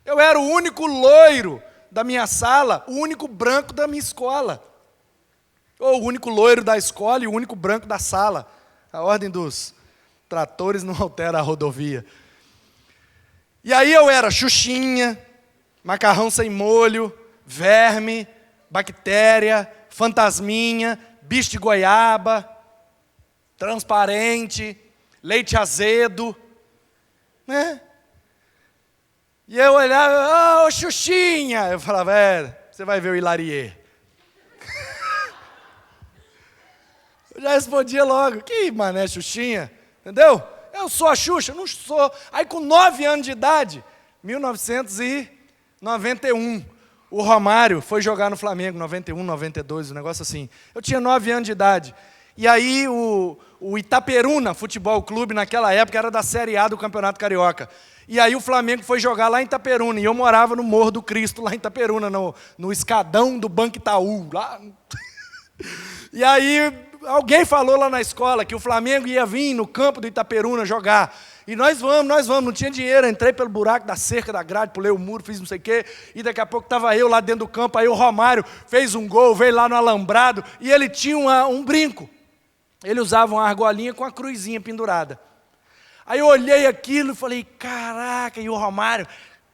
Eu era o único loiro da minha sala, o único branco da minha escola. Ou o único loiro da escola e o único branco da sala. A ordem dos tratores não altera a rodovia. E aí eu era xuxinha, macarrão sem molho, verme, bactéria, fantasminha, bicho de goiaba, transparente, leite azedo, né? E eu olhava, ô xuxinha, eu falava, você vai ver o Hilarie. Eu já respondia logo, que mané xuxinha, entendeu? Eu sou a Xuxa? Não sou. Aí com 9 anos de idade, 1991, o Romário foi jogar no Flamengo, 91, 92, um negócio assim. Eu tinha 9 anos de idade. E aí o Itaperuna Futebol Clube, naquela época, era da Série A do Campeonato Carioca. E aí o Flamengo foi jogar lá em Itaperuna, e eu morava no Morro do Cristo, lá em Itaperuna, no escadão do Banco Itaú. Lá. E aí alguém falou lá na escola que o Flamengo ia vir no campo do Itaperuna jogar. E nós vamos, não tinha dinheiro, entrei pelo buraco da cerca da grade, pulei o muro, fiz não sei o quê, e daqui a pouco estava eu lá dentro do campo, aí o Romário fez um gol, veio lá no alambrado, e ele tinha um brinco. Ele usava uma argolinha com a cruzinha pendurada. Aí eu olhei aquilo e falei, caraca, e o Romário,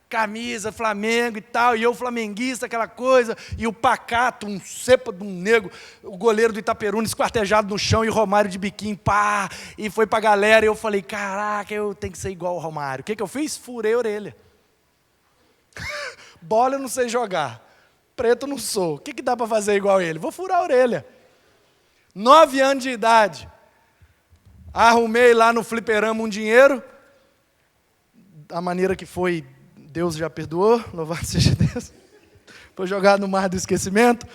camisa, Flamengo e tal, e eu flamenguista, aquela coisa, e o Pacato, um cepa de um negro, o goleiro do Itaperuna, esquartejado no chão, e o Romário de biquinho, pá, e foi pra galera, e eu falei, caraca, eu tenho que ser igual ao Romário. O que eu fiz? Furei a orelha. Bola eu não sei jogar, preto eu não sou, o que dá para fazer igual ele? Vou furar a orelha. 9 anos de idade, arrumei lá no fliperama um dinheiro, da maneira que foi, Deus já perdoou, louvado seja Deus. Foi jogado no mar do esquecimento.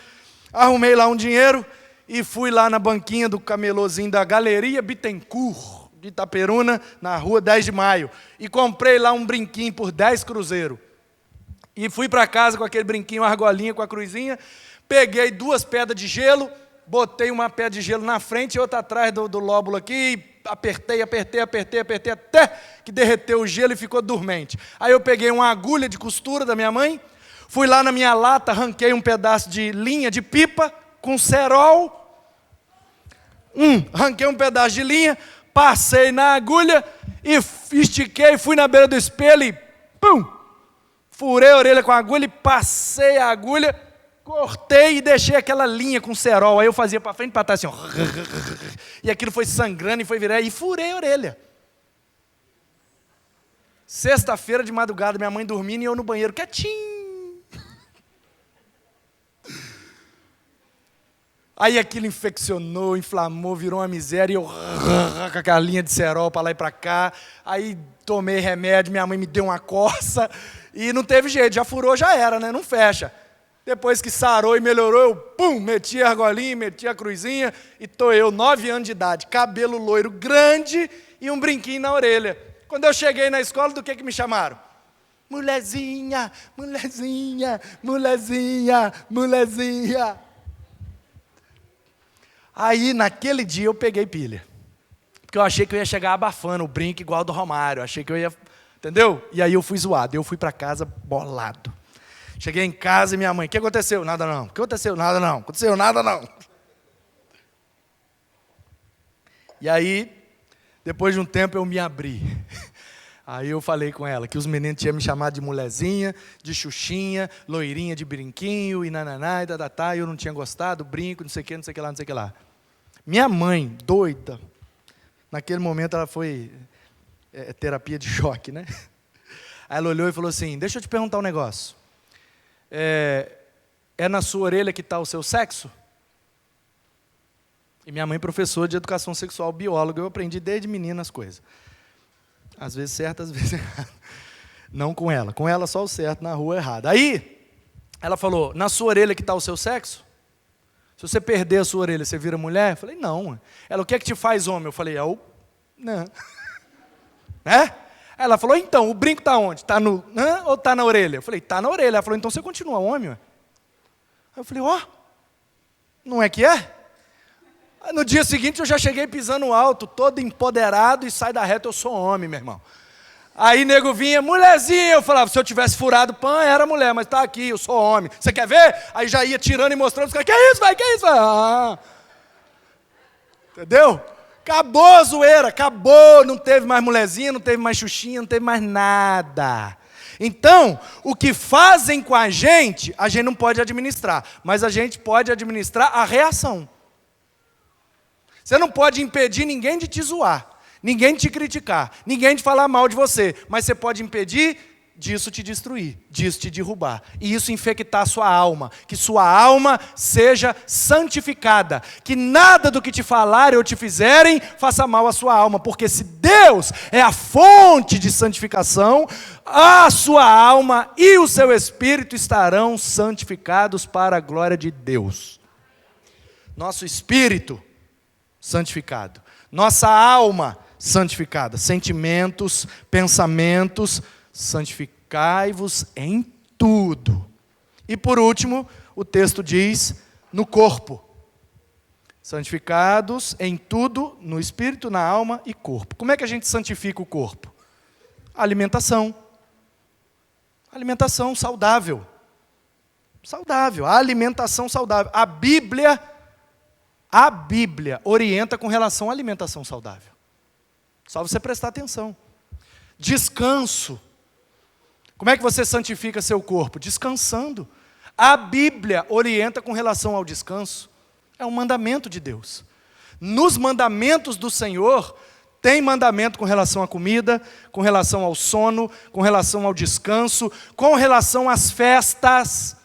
Arrumei lá um dinheiro e fui lá na banquinha do camelôzinho da Galeria Bittencourt, de Itaperuna, na rua 10 de maio. E comprei lá um brinquinho por 10 cruzeiros. E fui para casa com aquele brinquinho, uma argolinha com a cruzinha. Peguei 2 pedras de gelo, botei uma pedra de gelo na frente e outra atrás do lóbulo aqui, apertei, até que derreteu o gelo e ficou dormente. Aí eu peguei uma agulha de costura da minha mãe, Fui lá na minha lata, arranquei um pedaço de linha de pipa com cerol. Arranquei um pedaço de linha, passei na agulha e estiquei, fui na beira do espelho e pum! Furei a orelha com a agulha e passei a agulha, cortei e deixei aquela linha com cerol. Aí eu fazia para frente e para trás assim, ó, e aquilo foi sangrando e foi virar e furei a orelha. Sexta-feira de madrugada, minha mãe dormindo e eu no banheiro quietinho. Aí aquilo infeccionou, inflamou, virou uma miséria, e eu com aquela linha de cerol para lá e para cá. Aí tomei remédio, minha mãe me deu uma coça, e não teve jeito, já furou, já era, né? Não fecha. Depois que sarou e melhorou, eu meti a argolinha, meti a cruzinha, e tô eu, 9 anos de idade, cabelo loiro grande e um brinquinho na orelha. Quando eu cheguei na escola, do que me chamaram? Molezinha, molezinha, molezinha, molezinha. Aí, naquele dia, eu peguei pilha. Porque eu achei que eu ia chegar abafando o brinco igual ao do Romário. Achei que eu ia... Entendeu? E aí eu fui zoado. Eu fui para casa bolado. Cheguei em casa e minha mãe, o que aconteceu? Nada não. O que aconteceu? Nada não. Aconteceu nada não. E aí, depois de um tempo, eu me abri. Aí eu falei com ela que os meninos tinham me chamado de molezinha, de xuxinha, loirinha de brinquinho, e nananá, e dadatá, e eu não tinha gostado, brinco, não sei o que, não sei o que lá, não sei o que lá. Minha mãe, doida, naquele momento ela foi terapia de choque, né? Aí ela olhou e falou assim, deixa eu te perguntar um negócio. É na sua orelha que está o seu sexo? E minha mãe, professora de educação sexual, bióloga, eu aprendi desde menina as coisas. Às vezes certo, às vezes errado. Não com ela só o certo, na rua errado. Aí, ela falou, na sua orelha que está o seu sexo? Se você perder a sua orelha, você vira mulher? Eu falei, não. Ela, o que é que te faz homem? Eu falei, não. Né? Ela falou, então, o brinco está onde? Está no, ou está na orelha? Eu falei, está na orelha. Ela falou, então você continua homem, ué. Aí eu falei, não é que é? No dia seguinte eu já cheguei pisando alto, todo empoderado, e sai da reta, eu sou homem, meu irmão. Aí nego vinha, mulherzinha, eu falava, se eu tivesse furado pão, era mulher, mas está aqui, eu sou homem. Você quer ver? Aí já ia tirando e mostrando, os caras, que é isso, vai, que é isso? Entendeu? Acabou a zoeira, acabou, não teve mais mulherzinha, não teve mais xuxinha, não teve mais nada. Então, o que fazem com a gente não pode administrar, mas a gente pode administrar a reação. Você não pode impedir ninguém de te zoar, ninguém de te criticar, ninguém de falar mal de você, mas você pode impedir disso te destruir, disso te derrubar, e isso infectar a sua alma, que sua alma seja santificada, que nada do que te falarem ou te fizerem faça mal à sua alma, porque se Deus é a fonte de santificação, a sua alma e o seu espírito estarão santificados para a glória de Deus. Nosso espírito santificado, nossa alma santificada, sentimentos, pensamentos, santificai-vos em tudo. E por último, o texto diz, no corpo, santificados em tudo, no espírito, na alma e corpo. Como é que a gente santifica o corpo? Alimentação. Alimentação saudável. Saudável, a alimentação saudável. A Bíblia orienta com relação à alimentação saudável. Só você prestar atenção. Descanso. Como é que você santifica seu corpo? Descansando. A Bíblia orienta com relação ao descanso. É um mandamento de Deus. Nos mandamentos do Senhor, tem mandamento com relação à comida, com relação ao sono, com relação ao descanso, com relação às festas.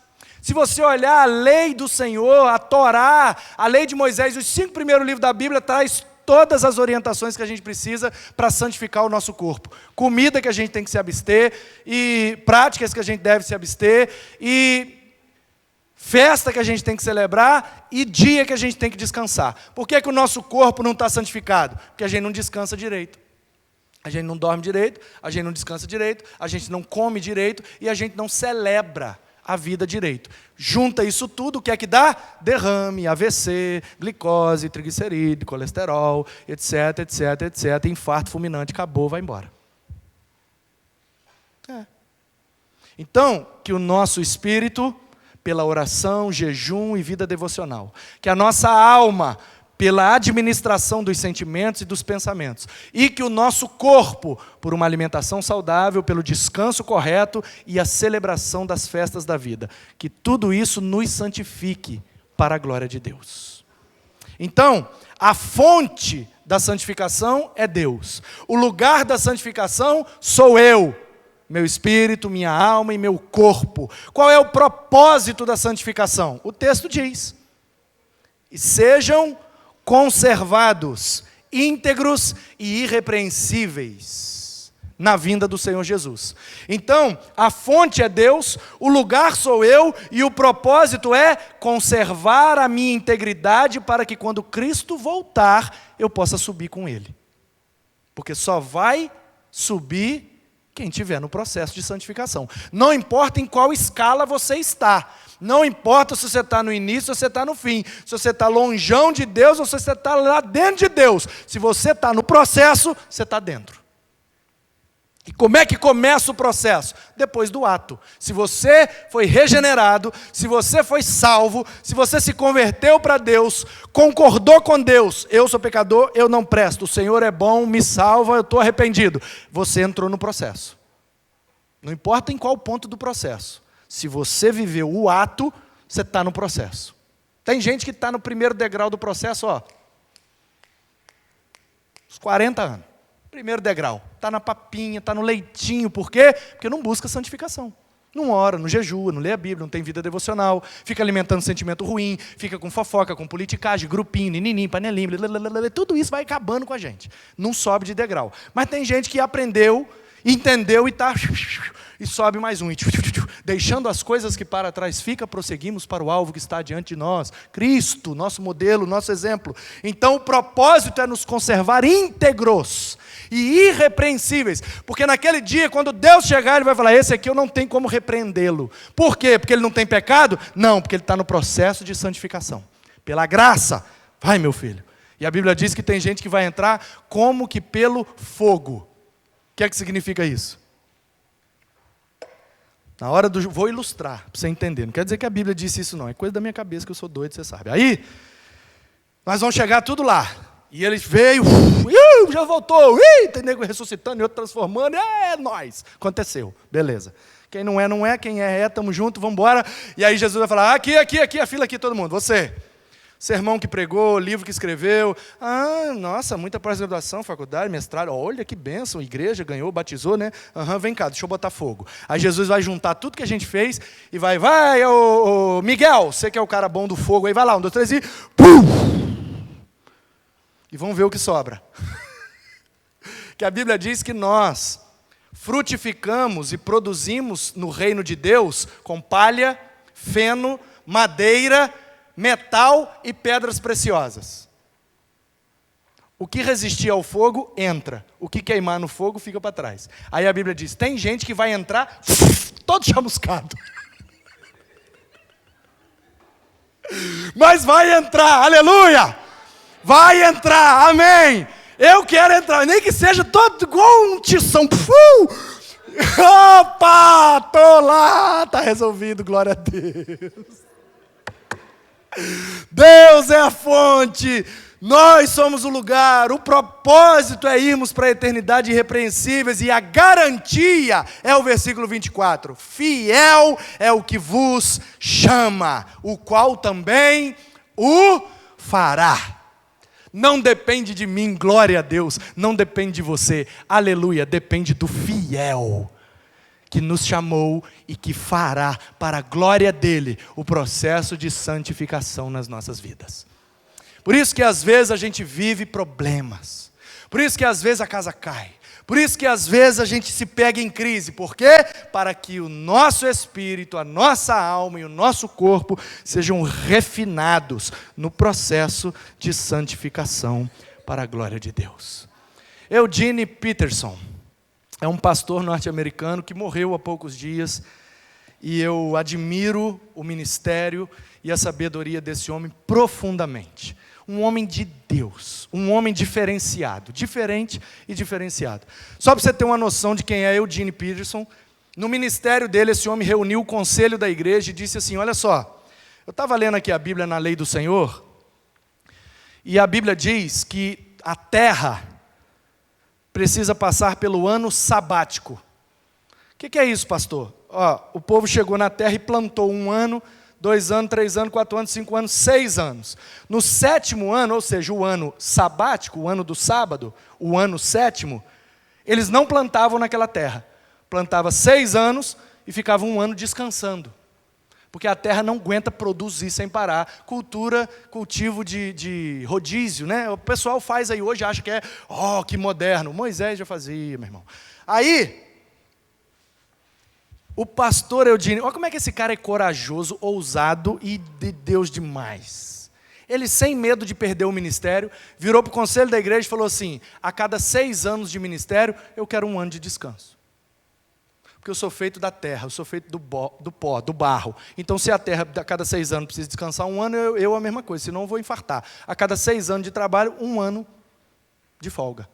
Se você olhar a lei do Senhor, a Torá, a lei de Moisés, os 5 primeiros livros da Bíblia traz todas as orientações que a gente precisa para santificar o nosso corpo. Comida que a gente tem que se abster, e práticas que a gente deve se abster, e festa que a gente tem que celebrar, e dia que a gente tem que descansar. Por que o nosso corpo não está santificado? Porque a gente não descansa direito. A gente não dorme direito, a gente não descansa direito, a gente não come direito, e a gente não celebra a vida direito. Junta isso tudo, o que é que dá? Derrame, AVC, glicose, triglicerídeo, colesterol, etc, etc, etc. Infarto fulminante, acabou, vai embora. Então, que o nosso espírito, pela oração, jejum e vida devocional, que a nossa alma, pela administração dos sentimentos e dos pensamentos, e que o nosso corpo, por uma alimentação saudável, pelo descanso correto e a celebração das festas da vida, que tudo isso nos santifique para a glória de Deus. Então, a fonte da santificação é Deus. O lugar da santificação sou eu, meu espírito, minha alma e meu corpo. Qual é o propósito da santificação? O texto diz: e sejam conservados, íntegros e irrepreensíveis na vinda do Senhor Jesus. Então, a fonte é Deus, o lugar sou eu, e o propósito é conservar a minha integridade para que quando Cristo voltar, eu possa subir com Ele. Porque só vai subir quem estiver no processo de santificação. Não importa em qual escala você está. Não importa se você está no início ou se você está no fim. Se você está lonjão de Deus ou se você está lá dentro de Deus. Se você está no processo, você está dentro. E como é que começa o processo? Depois do ato. Se você foi regenerado, se você foi salvo, se você se converteu para Deus, concordou com Deus, eu sou pecador, eu não presto, o Senhor é bom, me salva, eu estou arrependido. Você entrou no processo. Não importa em qual ponto do processo. Se você viveu o ato, você está no processo. Tem gente que está no primeiro degrau do processo, ó, uns 40 anos. Primeiro degrau, está na papinha, está no leitinho. Por quê? Porque não busca santificação. Não ora, não jejua, não lê a Bíblia, não tem vida devocional, fica alimentando sentimento ruim, fica com fofoca, com politicagem, grupinho, nininim, panelinha, tudo isso vai acabando com a gente. Não sobe de degrau. Mas tem gente que aprendeu, entendeu e está... E sobe mais um. Deixando as coisas que para trás fica, prosseguimos para o alvo que está diante de nós. Cristo, nosso modelo, nosso exemplo. Então o propósito é nos conservar íntegros e irrepreensíveis. Porque naquele dia, quando Deus chegar, Ele vai falar: esse aqui eu não tenho como repreendê-lo. Por quê? Porque ele não tem pecado? Não, porque ele está no processo de santificação. Pela graça, vai meu filho. E a Bíblia diz que tem gente que vai entrar como que pelo fogo. O que é que significa isso? Na hora do... Vou ilustrar, para você entender. Não quer dizer que a Bíblia disse isso não. É coisa da minha cabeça, que eu sou doido, você sabe. Aí, nós vamos chegar tudo lá. E ele veio, já voltou, tem nego ressuscitando e outro transformando. É nóis. Aconteceu. Beleza. Quem não é, quem é, estamos juntos, vamos embora. E aí Jesus vai falar: aqui, a fila aqui, todo mundo. Você. Sermão que pregou, livro que escreveu. Ah, nossa, muita pós-graduação, faculdade, mestrado. Olha que bênção, igreja, ganhou, batizou, né? Vem cá, deixa eu botar fogo. Aí Jesus vai juntar tudo que a gente fez e vai, ô Miguel, você que é o cara bom do fogo aí, vai lá, 1, 2, 3 e... Pum! E vamos ver o que sobra. Que a Bíblia diz que nós frutificamos e produzimos no reino de Deus com palha, feno, madeira, metal e pedras preciosas. O que resistir ao fogo, entra. O que queimar no fogo, fica para trás. Aí a Bíblia diz, tem gente que vai entrar todo chamuscado. Mas vai entrar, aleluia! Vai entrar, amém! Eu quero entrar, nem que seja todo igual um tição. Opa, tô lá, tá resolvido, glória a Deus. Deus é a fonte, nós somos o lugar, o propósito é irmos para a eternidade irrepreensíveis, e a garantia é o versículo 24, fiel é o que vos chama, o qual também o fará. Não depende de mim, glória a Deus, não depende de você, aleluia, depende do fiel, que nos chamou e que fará para a glória dele o processo de santificação nas nossas vidas. Por isso que às vezes a gente vive problemas, por isso que às vezes a casa cai, por isso que às vezes a gente se pega em crise. Por quê? Para que o nosso espírito, a nossa alma e o nosso corpo sejam refinados no processo de santificação para a glória de Deus. Eugene Peterson é um pastor norte-americano que morreu há poucos dias, e eu admiro o ministério e a sabedoria desse homem profundamente. Um homem de Deus, um homem diferenciado, diferente e diferenciado. Só para você ter uma noção de quem é Eugene Peterson, No ministério dele, esse homem reuniu o conselho da igreja e disse assim, olha só, eu estava lendo aqui a Bíblia na lei do Senhor, e a Bíblia diz que a terra precisa passar pelo ano sabático. O que é isso, pastor? O povo chegou na terra e plantou 1 ano, 2 anos, 3 anos, 4 anos, 5 anos, 6 anos. No 7º ano, ou seja, o ano sabático, o ano do sábado, o ano 7º, eles não plantavam naquela terra. Plantava 6 anos e ficava 1 ano descansando. Porque a terra não aguenta produzir sem parar. Cultivo de rodízio, né? O pessoal faz aí hoje, acha que é, que moderno. Moisés já fazia, meu irmão. Aí, o pastor Eudine, olha como é que esse cara é corajoso, ousado e de Deus demais. Ele, sem medo de perder o ministério, virou para o conselho da igreja e falou assim, a cada 6 anos de ministério, eu quero 1 ano de descanso. Porque eu sou feito da terra, eu sou feito do pó, do barro. Então, se a terra, a cada 6 anos, precisa descansar 1 ano, eu a mesma coisa, senão eu vou infartar. A cada 6 anos de trabalho, 1 ano de folga.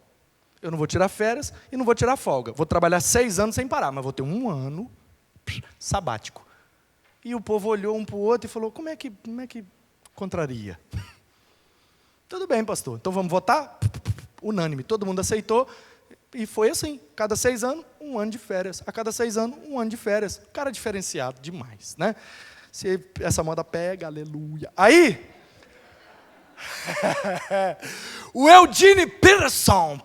Eu não vou tirar férias e não vou tirar folga. Vou trabalhar 6 anos sem parar, mas vou ter 1 ano sabático. E o povo olhou um para o outro e falou, como é que contraria? Tudo bem, pastor, então vamos votar? Unânime, todo mundo aceitou. E foi assim, cada 6 anos, 1 ano de férias. A cada 6 anos, 1 ano de férias. Cara diferenciado demais, né? Se essa moda pega, aleluia. Aí, o Eugene Peterson,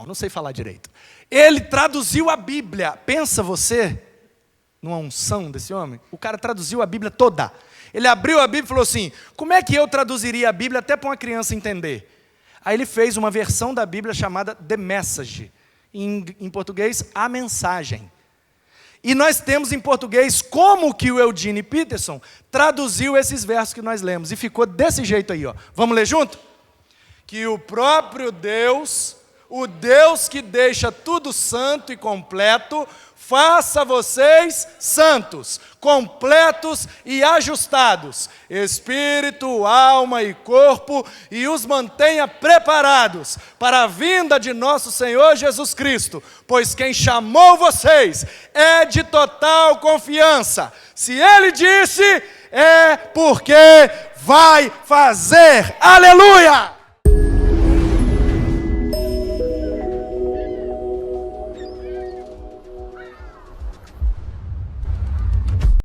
não sei falar direito. Ele traduziu a Bíblia. Pensa você, numa unção desse homem? O cara traduziu a Bíblia toda. Ele abriu a Bíblia e falou assim, como é que eu traduziria a Bíblia até para uma criança entender? Aí ele fez uma versão da Bíblia chamada The Message, em português, a mensagem. E nós temos em português como que o Eugene Peterson traduziu esses versos que nós lemos. E ficou desse jeito aí, ó. Vamos ler junto? Que o próprio Deus, o Deus que deixa tudo santo e completo, faça vocês santos, completos e ajustados, espírito, alma e corpo, e os mantenha preparados para a vinda de nosso Senhor Jesus Cristo, pois quem chamou vocês é de total confiança. Se Ele disse, é porque vai fazer. Aleluia!